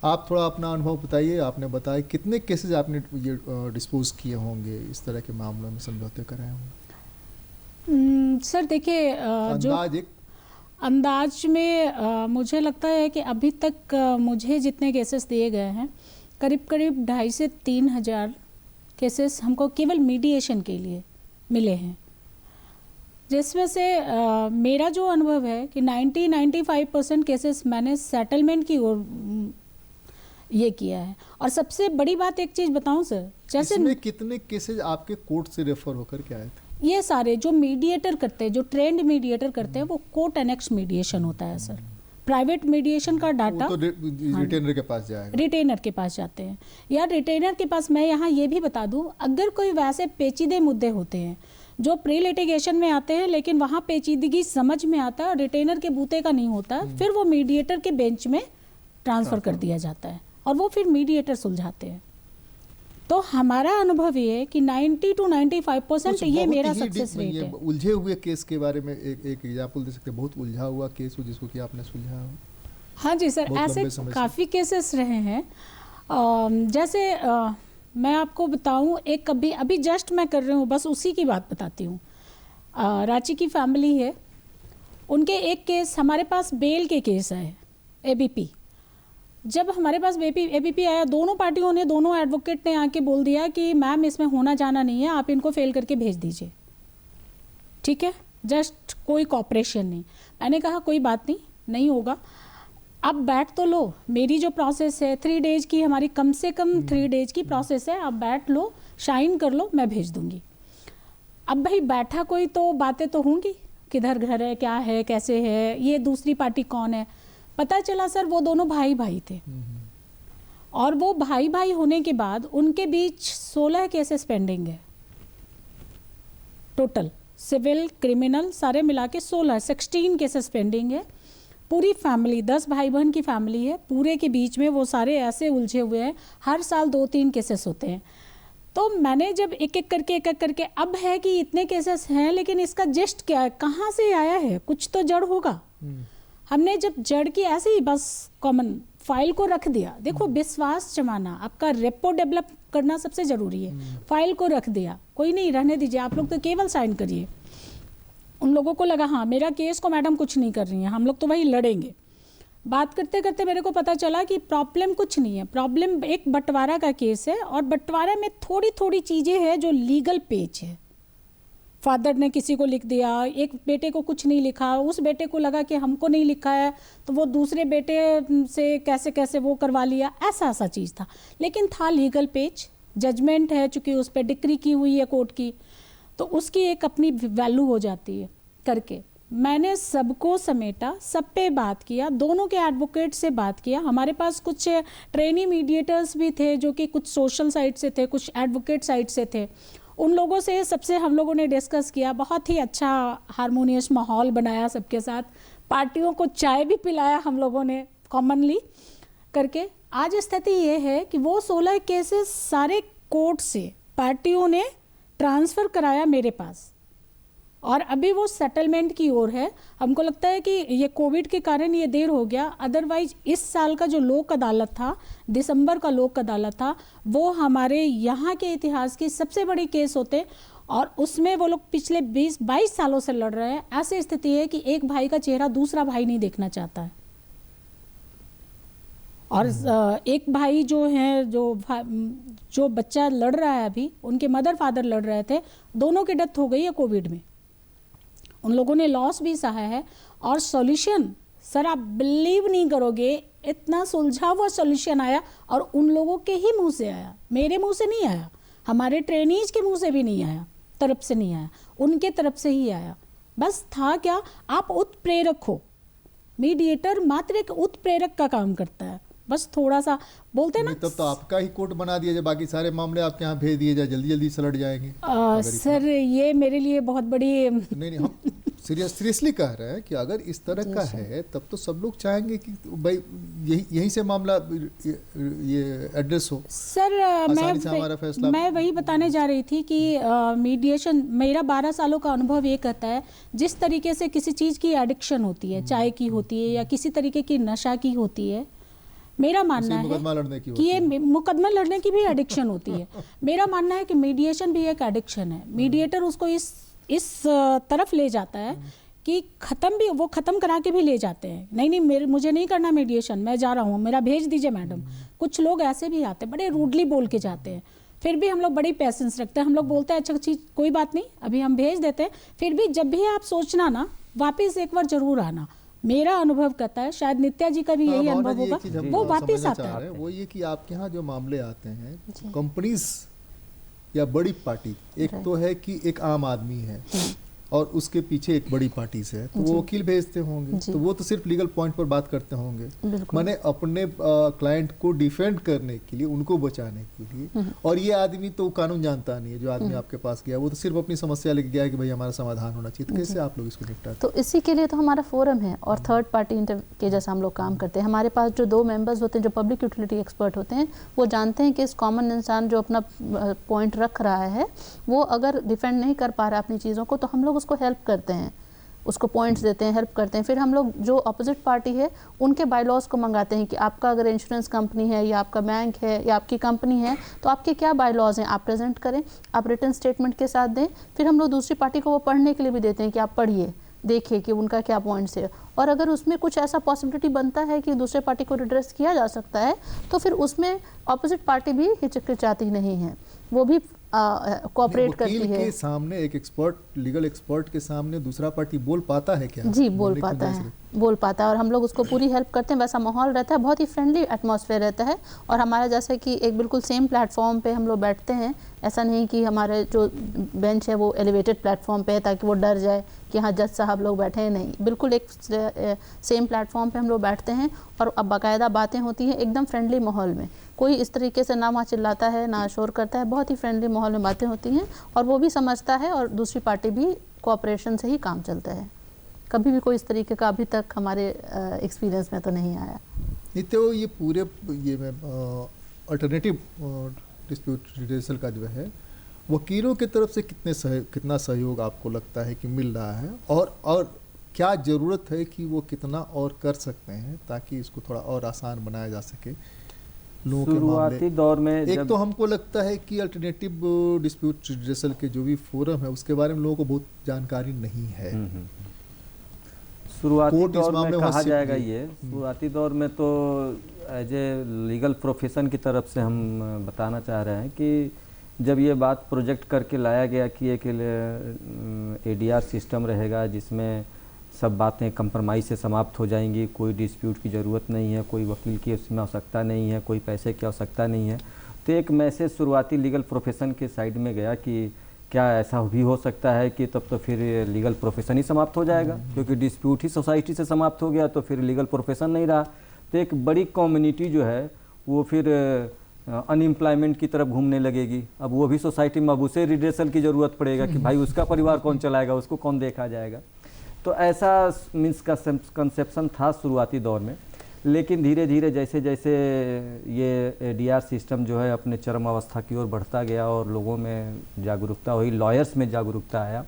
Speaker 1: आप थोड़ा अपना अनुभव बताइए। आपने बताया कितने केसेस आपने ये डिस्पोज किए होंगे इस तरह के मामलों में, समझौते कराए होंगे?
Speaker 4: सर देखिए जो अंदाज में मुझे लगता है कि अभी तक मुझे जितने केसेस दिए गए हैं करीब 2,500 से 3,000 केसेस हमको केवल मीडिएशन के लिए मिले हैं, जिसमें से मेरा जो अनुभव है कि 90-95% केसेस मैंने सेटलमेंट की ओर ये किया है। और सबसे बड़ी बात एक चीज़ बताऊं सर, जैसे
Speaker 1: इसमें कितने केसेस आपके कोर्ट से रेफर होकर के आए थे?
Speaker 4: ये सारे जो मीडिएटर करते हैं, जो ट्रेंड मीडिएटर करते हैं, वो कोर्ट एनेक्स मीडिएशन होता है सर। प्राइवेट मीडिएशन का डाटा
Speaker 1: तो रिटेनर के पास जाएगा,
Speaker 4: रिटेनर के पास जाते हैं। या रिटेनर के पास मैं यहाँ ये भी बता दूं, अगर कोई वैसे पेचीदे मुद्दे होते हैं जो प्री लिटिगेशन में आते हैं लेकिन वहाँ पेचीदगी समझ में आता है और रिटेनर के बूते का नहीं होता, फिर वो मीडिएटर के बेंच में ट्रांसफ़र कर दिया जाता है और वो फिर मीडिएटर सुलझाते हैं। तो हमारा अनुभव ये है कि 90 to 95% ये मेरा सक्सेस रेट है।
Speaker 1: उलझे हुए केस के बारे में एक एग्जांपल दे सकते हैं? बहुत उलझा हुआ केस हो जिसको कि आपने सुलझा हो?
Speaker 4: हाँ जी सर, ऐसे काफ़ी केसेस रहे हैं। जैसे मैं आपको बताऊं, एक अभी जस्ट मैं कर रही हूँ, बस उसी की बात बताती हूँ। रांची की फैमिली है, उनके एक केस हमारे पास बेल के केस आए, एबीपी। जब हमारे पास एबीपी आया, दोनों पार्टियों ने, दोनों एडवोकेट ने आके बोल दिया कि मैम इसमें होना जाना नहीं है, आप इनको फेल करके भेज दीजिए, ठीक है, जस्ट कोई कॉपरेशन नहीं। मैंने कहा कोई बात नहीं, नहीं होगा, अब बैठ तो लो, मेरी जो प्रोसेस है 3 डेज की, हमारी कम से कम 3 डेज की प्रोसेस है, अब बैठ लो, शाइन कर लो, मैं भेज दूंगी। अब भाई बैठा कोई तो बातें तो होंगी, किधर घर है, क्या है, कैसे है, ये दूसरी पार्टी कौन है। पता चला सर वो दोनों भाई भाई थे, और वो भाई भाई होने के बाद उनके बीच 16 केसेस पेंडिंग है टोटल, सिविल क्रिमिनल सारे मिला के 16 केसेस पेंडिंग है। पूरी फैमिली 10 भाई बहन की फैमिली है, पूरे के बीच में वो सारे ऐसे उलझे हुए हैं, हर साल 2-3 केसेस होते हैं। तो मैंने जब एक एक करके अब है कि इतने केसेस हैं, लेकिन इसका जिस्ट क्या है, कहाँ से आया है, कुछ तो जड़ होगा। हमने जब जड़ की ऐसे ही बस कॉमन फाइल को रख दिया, देखो विश्वास जमाना, आपका रेपो डेवलप करना सबसे जरूरी है, फाइल को रख दिया, कोई नहीं, रहने दीजिए, आप लोग तो केवल साइन करिए। उन लोगों को लगा हाँ मेरा केस को मैडम कुछ नहीं कर रही हैं, हम लोग तो वही लड़ेंगे। बात करते करते मेरे को पता चला कि प्रॉब्लम कुछ नहीं है, प्रॉब्लम एक बंटवारा का केस है, और बंटवारे में थोड़ी थोड़ी चीज़ें हैं जो लीगल पेच है। फादर ने किसी को लिख दिया, एक बेटे को कुछ नहीं लिखा, उस बेटे को लगा कि हमको नहीं लिखा है, तो वो दूसरे बेटे से कैसे कैसे वो करवा लिया, ऐसा चीज़ था। लेकिन था लीगल पेज, जजमेंट है, चूँकि उस पर डिक्री की हुई है कोर्ट की, तो उसकी एक अपनी वैल्यू हो जाती है करके। मैंने सबको समेटा, सब पे बात किया, दोनों के एडवोकेट से बात किया। हमारे पास कुछ ट्रेनी मीडिएटर्स भी थे जो कि कुछ सोशल साइड से थे, कुछ एडवोकेट साइड से थे। उन लोगों से सबसे हम लोगों ने डिस्कस किया, बहुत ही अच्छा हारमोनियस माहौल बनाया सबके साथ, पार्टियों को चाय भी पिलाया हम लोगों ने कॉमनली करके। आज स्थिति ये है कि वो 16 केसेस सारे कोर्ट से पार्टियों ने ट्रांसफ़र कराया मेरे पास, और अभी वो सेटलमेंट की ओर है। हमको लगता है कि ये कोविड के कारण ये देर हो गया, अदरवाइज इस साल का जो लोक अदालत था, दिसंबर का लोक अदालत था, वो हमारे यहाँ के इतिहास की सबसे बड़ी केस होते, और उसमें वो लोग पिछले 20-22 सालों से लड़ रहे हैं। ऐसी स्थिति है कि एक भाई का चेहरा दूसरा भाई नहीं देखना चाहता है, और एक भाई जो हैं, जो बच्चा लड़ रहा है अभी, उनके मदर फादर लड़ रहे थे, दोनों की डेथ हो गई है कोविड में, उन लोगों ने लॉस भी सहा है। और सॉल्यूशन सर आप बिलीव नहीं करोगे, इतना सुलझा हुआ सॉल्यूशन आया, और उन लोगों के ही मुंह से आया, मेरे मुंह से नहीं आया, हमारे ट्रेनीज के मुंह से भी नहीं आया, तरफ से नहीं आया, उनके तरफ से ही आया। बस था क्या, आप उत्प्रेरक हो, मीडिएटर मात्र एक उत्प्रेरक का काम करता है, बस थोड़ा सा बोलते हैं ना।
Speaker 1: तब तो आपका ही कोर्ट बना दिया जाए, बाकी सारे मामले आपके यहाँ भेज दिए जाए, जल्दी जल्दी सलट जाएंगे।
Speaker 4: सर ये मेरे लिए बहुत बड़ी
Speaker 1: नहीं, हम सीरियसली कह रहे हैं कि अगर इस तरह का है तब तो सब लोग चाहेंगे कि भाई यहीं से मामला ये एड्रेस हो।
Speaker 4: सर मैं वही बताने जा रही थी कि मीडिएशन, मेरा 12 सालों का अनुभव ये कहता है, जिस तरीके से किसी चीज़ की एडिक्शन होती है, चाय की होती है या किसी तरीके की नशा की होती है, मेरा मानना है कि ये मुकदमा लड़ने की भी एडिक्शन होती है। मेरा मानना है कि मीडिएशन भी एक एडिक्शन है। मीडिएटर उसको इस तरफ ले जाता है कि वो ख़त्म करा के भी ले जाते हैं, नहीं मुझे नहीं करना मीडिएशन, मैं जा रहा हूँ, मेरा भेज दीजिए मैडम। कुछ लोग ऐसे भी आते हैं, बड़े रूडली बोल के जाते हैं, फिर भी हम लोग बड़ी पेशेंस रखते हैं, हम लोग बोलते हैं अच्छा चीज़ कोई बात नहीं, अभी हम भेज देते हैं। फिर भी जब भी आप सोचना ना, वापस एक बार जरूर आना। मेरा अनुभव कहता है, शायद नित्या जी का भी यही अनुभव होगा, वो वापस आता है।
Speaker 1: वो ये कि आपके यहाँ जो मामले आते हैं, कंपनीज या बड़ी पार्टी, एक तो है कि एक आम आदमी है और उसके पीछे एक बड़ी पार्टी से है, तो वो वकील भेजते होंगे, तो वो तो सिर्फ लीगल पॉइंट पर बात करते होंगे, माने अपने क्लाइंट को डिफेंड करने के लिए, उनको बचाने के लिए। और ये आदमी तो कानून जानता नहीं है, जो आदमी आपके पास गया वो तो सिर्फ अपनी समस्या लेके गया है कि भाई हमारा समाधान होना चाहिए। तो कैसे आप लोग इसको निपटाते?
Speaker 2: तो इसी के लिए तो हमारा फोरम है, और थर्ड पार्टी के जैसा हम लोग काम करते हैं। हमारे पास जो 2 मेंबर्स होते हैं जो पब्लिक यूटिलिटी एक्सपर्ट होते हैं, वो जानते हैं कि इस कॉमन इंसान जो अपना पॉइंट रख रहा है, वो अगर डिफेंड नहीं कर पा रहा अपनी चीज़ों को, तो हम लोग उसको हेल्प करते हैं। उसको पॉइंट्स देते हैं, हेल्प करते हैं। फिर हम लोग जो अपोजिट पार्टी है उनके बायलॉज को मंगाते हैं कि आपका अगर इंश्योरेंस कंपनी है या आपका बैंक है या आपकी कंपनी है तो आपके क्या बायलॉज हैं, आप प्रेजेंट करें, आप रिटर्न स्टेटमेंट के साथ दें। फिर हम लोग दूसरी पार्टी को वो पढ़ने के लिए भी देते हैं कि आप पढ़िए, देखिए कि उनका क्या पॉइंट्स है, और अगर उसमें कुछ ऐसा पॉसिबिलिटी बनता है कि दूसरे पार्टी को रिड्रेस किया जा सकता है तो फिर उसमें अपोजिट पार्टी भी हिचकिचाती नहीं है, वो भी कोऑपरेट करती है।
Speaker 1: के सामने एक एक्सपर्ट, लीगल एक्सपर्ट के सामने दूसरा पार्टी बोल पाता है क्या?
Speaker 2: जी बोल पाता है, बोल पाता है, और हम लोग उसको पूरी हेल्प करते हैं। वैसा माहौल रहता है, बहुत ही फ्रेंडली एटमॉस्फेयर रहता है। और हमारा जैसे कि एक बिल्कुल सेम प्लेटफॉर्म पे हम लोग बैठते हैं, ऐसा नहीं कि हमारे जो बेंच है वो एलिवेटेड प्लेटफॉर्म पे है ताकि वो डर जाए कि हाँ जज साहब लोग बैठे हैं, नहीं, बिल्कुल एक सेम प्लेटफॉर्म पे हम लोग बैठते हैं और अब बाकायदा बातें होती हैं एकदम फ्रेंडली माहौल में। कोई इस तरीके से ना वहाँ चिल्लाता है ना शोर करता है, बहुत ही फ्रेंडली माहौल में बातें होती हैं और वो भी समझता है और दूसरी पार्टी भी कोऑपरेशन से ही काम चलता है। कभी भी कोई इस तरीके का अभी तक हमारे एक्सपीरियंस में तो नहीं आया।
Speaker 1: नहीं तो ये पूरे ये में अल्टरनेटिव डिस्प्यूट रिड्रेसल का जो है वकीलों की तरफ से कितना सहयोग आपको लगता है कि मिल रहा है, और क्या ज़रूरत है कि वो कितना और कर सकते हैं ताकि इसको थोड़ा और आसान बनाया जा सके लोगों के मामले?
Speaker 3: शुरुआती दौर में
Speaker 1: एक तो हमको लगता है कि अल्टरनेटिव डिस्प्यूट रिड्रेसल के जो भी फोरम है उसके बारे में लोगों को बहुत जानकारी नहीं है।
Speaker 3: शुरुआती दौर में कहा जाएगा ये, शुरुआती दौर में तो एज ए लीगल प्रोफेशन की तरफ से हम बताना चाह रहे हैं कि जब ये बात प्रोजेक्ट करके लाया गया कि एक ADR सिस्टम रहेगा जिसमें सब बातें कंप्रोमाइज़ से समाप्त हो जाएंगी, कोई डिस्प्यूट की ज़रूरत नहीं है, कोई वकील की उसमें आवश्यकता नहीं है, कोई पैसे की आवश्यकता नहीं है, तो एक मैसेज शुरुआती लीगल प्रोफेशन के साइड में गया कि क्या ऐसा भी हो सकता है कि तब तो फिर लीगल प्रोफेशन ही समाप्त हो जाएगा, क्योंकि डिस्प्यूट ही सोसाइटी से समाप्त हो गया तो फिर लीगल प्रोफेशन नहीं रहा। तो एक बड़ी कम्युनिटी जो है वो फिर अनएम्प्लॉयमेंट की तरफ घूमने लगेगी। अब वो भी सोसाइटी में अब उसे रिड्रेसल की ज़रूरत पड़ेगा कि भाई उसका परिवार कौन चलाएगा, उसको कौन देखा जाएगा। तो ऐसा मीन्स का कंसेप्शन था शुरुआती दौर में, लेकिन धीरे धीरे जैसे जैसे ये ADR सिस्टम जो है अपने चरम अवस्था की ओर बढ़ता गया और लोगों में जागरूकता हुई, लॉयर्स में जागरूकता आया,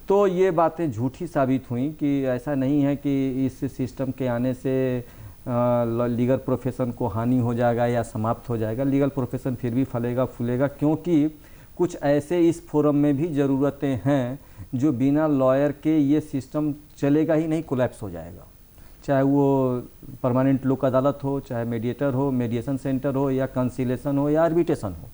Speaker 3: तो ये बातें झूठी साबित हुई कि ऐसा नहीं है कि इस सिस्टम के आने से लीगल प्रोफेशन को हानि हो जाएगा या समाप्त हो जाएगा। लीगल प्रोफेशन फिर भी फलेगा फूलेगा, क्योंकि कुछ ऐसे इस फोरम में भी ज़रूरतें हैं जो बिना लॉयर के ये सिस्टम चलेगा ही नहीं, कोलैप्स हो जाएगा। चाहे वो परमानेंट लोक अदालत हो, चाहे मीडिएटर हो, मीडिएशन सेंटर हो, या कंसिलेशन हो, या आर्बिट्रेशन हो,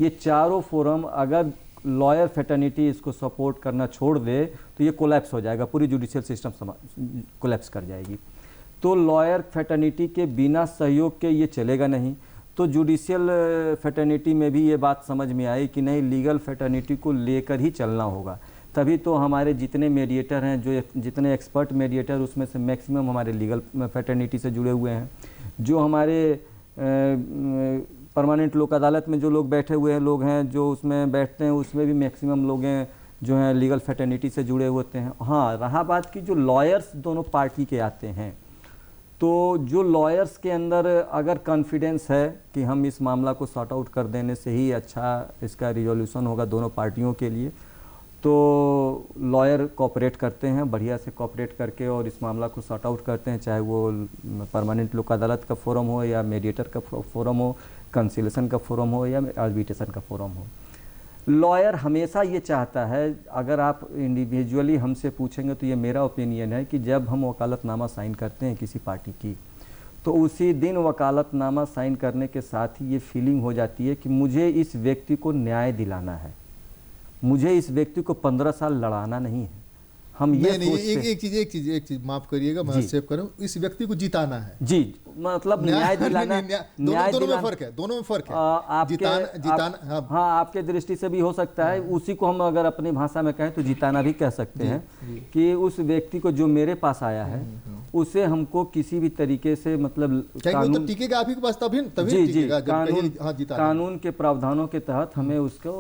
Speaker 3: ये चारों फोरम अगर लॉयर फेटर्निटी इसको सपोर्ट करना छोड़ दे तो ये कोलैप्स हो जाएगा, पूरी जुडिशियल सिस्टम कोलैप्स कर जाएगी। तो लॉयर फेटर्निटी के बिना सहयोग के ये चलेगा नहीं। तो जुडिशियल फेटर्निटी में भी ये बात समझ में आई कि नहीं, लीगल फेटर्निटी को लेकर ही चलना होगा। तभी तो हमारे जितने मीडिएटर हैं, जो जितने एक्सपर्ट मीडिएटर, उसमें से मैक्सिमम हमारे लीगल फेटर्निटी से जुड़े हुए हैं। जो हमारे परमानेंट लोक अदालत में जो लोग बैठे हुए हैं लोग हैं जो उसमें बैठते हैं, उसमें भी मैक्सिमम लोग हैं जो हैं लीगल फेटर्निटी से जुड़े होते हैं। हाँ, रहा बात की जो लॉयर्स दोनों पार्टी के आते हैं, तो जो लॉयर्स के अंदर अगर कॉन्फिडेंस है कि हम इस मामला को सॉर्ट आउट कर देने से ही अच्छा इसका रिजोल्यूशन होगा दोनों पार्टियों के लिए, तो लॉयर कोऑपरेट करते हैं, बढ़िया से कोऑपरेट करके और इस मामला को सॉर्ट आउट करते हैं, चाहे वो परमानेंट लोक अदालत का फोरम हो या मीडिएटर का फोरम हो, कंसिलेशन का फोरम हो या आर्बिट्रेशन का फोरम हो। लॉयर हमेशा ये चाहता है, अगर आप इंडिविजुअली हमसे पूछेंगे तो ये मेरा ओपिनियन है कि जब हम वकालतनामा साइन करते हैं किसी पार्टी की, तो उसी दिन वकालतनामा साइन करने के साथ ही ये फीलिंग हो जाती है कि मुझे इस व्यक्ति को न्याय दिलाना है, मुझे इस व्यक्ति को 15 साल लड़ाना नहीं है। हम ये
Speaker 1: नहीं, एक चीज माफ करिएगा, मैं सेव करूं, इस व्यक्ति को जिताना है।
Speaker 3: जी, मतलब न्याय दिलाना,
Speaker 1: दोनों में फर्क है, दोनों में फर्क है। जिताना,
Speaker 3: हाँ, आपके दृष्टि से भी हो सकता है। उसी को हम अगर अपनी भाषा में कहें तो जिताना भी कह सकते हैं कि उस व्यक्ति को जो मेरे पास आया है उसे हमको किसी भी तरीके से, मतलब
Speaker 1: कानून टिकेगा आप ही के पास, तभी टिकेगा।
Speaker 3: कानून के प्रावधानों के तहत हमें उसको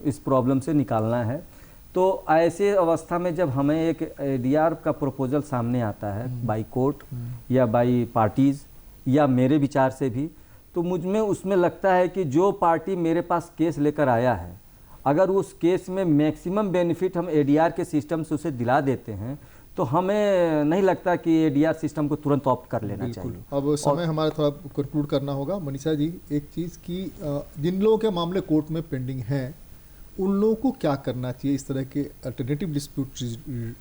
Speaker 3: इस प्रॉब्लम से निकालना है। तो ऐसे अवस्था में जब हमें एक ADR का प्रपोजल सामने आता है बाई कोर्ट या बाई पार्टीज़ या मेरे विचार से भी, तो मुझ में उसमें लगता है कि जो पार्टी मेरे पास केस लेकर आया है अगर उस केस में मैक्सिमम बेनिफिट हम एडीआर के सिस्टम से उसे दिला देते हैं तो हमें नहीं लगता कि एडीआर सिस्टम को तुरंत ऑप्ट कर लेना चाहिए।
Speaker 1: अब समय हमारा थोड़ा कंक्लूड करना होगा। मनीषा जी, एक चीज़ की जिन लोगों के मामले कोर्ट में पेंडिंग हैं उन लोगों को क्या करना चाहिए इस तरह के अल्टरनेटिव डिस्प्यूट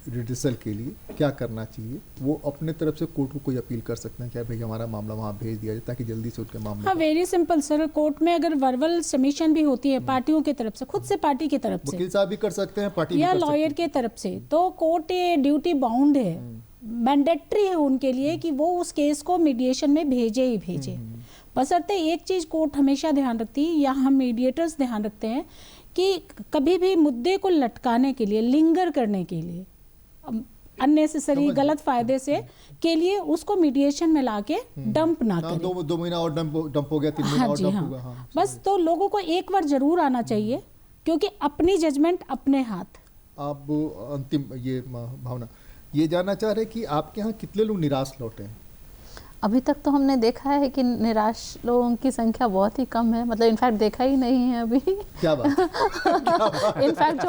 Speaker 1: रिड्रेसल के लिए, क्या करना चाहिए? वो अपने तरफ से कोर्ट को कोई अपील कर सकते हैं क्या, भाई हमारा मामला वहाँ भेज दिया जाए ताकि जल्दी से उनके मामले।
Speaker 4: हाँ, वेरी सिंपल सर। कोर्ट में अगर वर्बल सबमिशन भी होती है पार्टियों की तरफ से, खुद से पार्टी की तरफ से,
Speaker 1: वकील साहब भी कर सकते हैं, पार्टी
Speaker 4: या लॉयर के तरफ से, तो कोर्ट ये ड्यूटी बाउंड है, मैंडेटरी है उनके लिए कि वो उस केस को मीडिएशन में भेजे ही भेजे। बशर्ते एक चीज कोर्ट हमेशा ध्यान रखती है, या हम मीडिएटर्स ध्यान रखते हैं कि कभी भी मुद्दे को लटकाने के लिए, लिंगर करने के लिए, अननेसेसरी गलत फायदे से के लिए उसको मीडिएशन में लाके डंप ना करें।
Speaker 1: दो महीना और डंप हो गया, 3 महीना और डंप होगा। हाँ,
Speaker 4: बस तो लोगों को एक बार जरूर आना चाहिए, क्योंकि अपनी जजमेंट अपने हाथ।
Speaker 1: आप अंतिम ये भावना ये जानना चाह रहे हैं कि आपके यहाँ कितने लोग निराश लौटे हैं?
Speaker 2: अभी तक तो हमने देखा है कि निराश लोगों की संख्या बहुत ही कम है, मतलब इनफैक्ट देखा ही नहीं है अभी।
Speaker 1: क्या बात?
Speaker 2: इनफैक्ट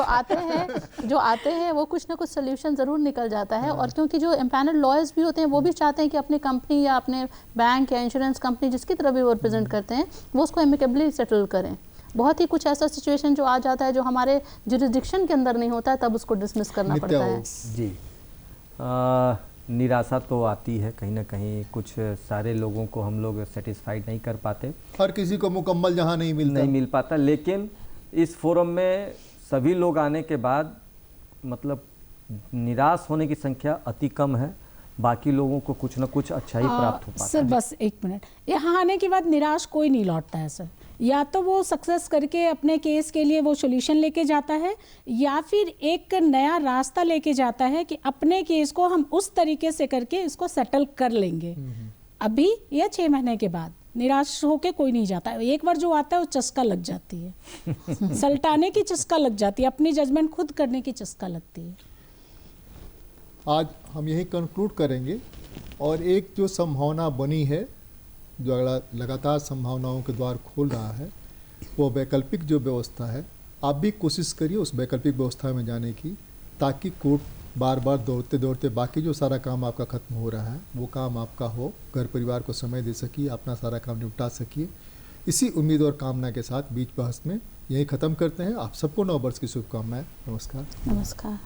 Speaker 2: जो आते हैं वो कुछ ना कुछ सोल्यूशन ज़रूर निकल जाता है। और क्योंकि जो एम्पैनल लॉयर्स भी होते हैं वो भी चाहते हैं कि अपनी कंपनी या अपने बैंक या इंश्योरेंस कंपनी जिसकी तरह भी वो रिप्रेजेंट करते हैं वो उसको एमिकेबली सेटल करें। बहुत ही कुछ ऐसा सिचुएशन जो आ जाता है जो हमारे जुरिस्डिक्शन के अंदर नहीं होता है, तब उसको डिसमिस करना पड़ता है।
Speaker 3: जी, निराशा तो आती है कहीं ना कहीं, कुछ सारे लोगों को हम लोग सेटिस्फाइड नहीं कर पाते,
Speaker 1: हर किसी को मुकम्मल जहाँ नहीं मिल
Speaker 3: पाता। लेकिन इस फोरम में सभी लोग आने के बाद मतलब निराश होने की संख्या अति कम है, बाकी लोगों को कुछ ना कुछ अच्छा ही प्राप्त हो पाता है।
Speaker 4: सर बस एक मिनट, यहाँ आने के बाद निराश कोई नहीं लौटता है सर। या तो वो सक्सेस करके अपने केस के लिए वो सॉल्यूशन लेके जाता है, या फिर एक नया रास्ता लेके जाता है कि अपने केस को हम उस तरीके से करके इसको सेटल कर लेंगे अभी या 6 महीने के बाद। निराश होके कोई नहीं जाता है। एक बार जो आता है वो चस्का लग जाती है सल्टाने की चस्का लग जाती है, अपनी जजमेंट खुद करने की चस्का लगती है।
Speaker 1: आज हम यही कंक्लूड करेंगे। और एक जो संभावना बनी है, जो लगातार संभावनाओं के द्वार खोल रहा है, वो वैकल्पिक जो व्यवस्था है, आप भी कोशिश करिए उस वैकल्पिक व्यवस्था में जाने की, ताकि कोर्ट बार बार दौड़ते दौड़ते बाकी जो सारा काम आपका खत्म हो रहा है वो काम आपका हो, घर परिवार को समय दे सकिए, अपना सारा काम निपटा सकिए। इसी उम्मीद और कामना के साथ बीच बहस में यही ख़त्म करते हैं। आप सबको नव वर्ष की शुभकामनाएं। नमस्कार।
Speaker 2: नमस्कार।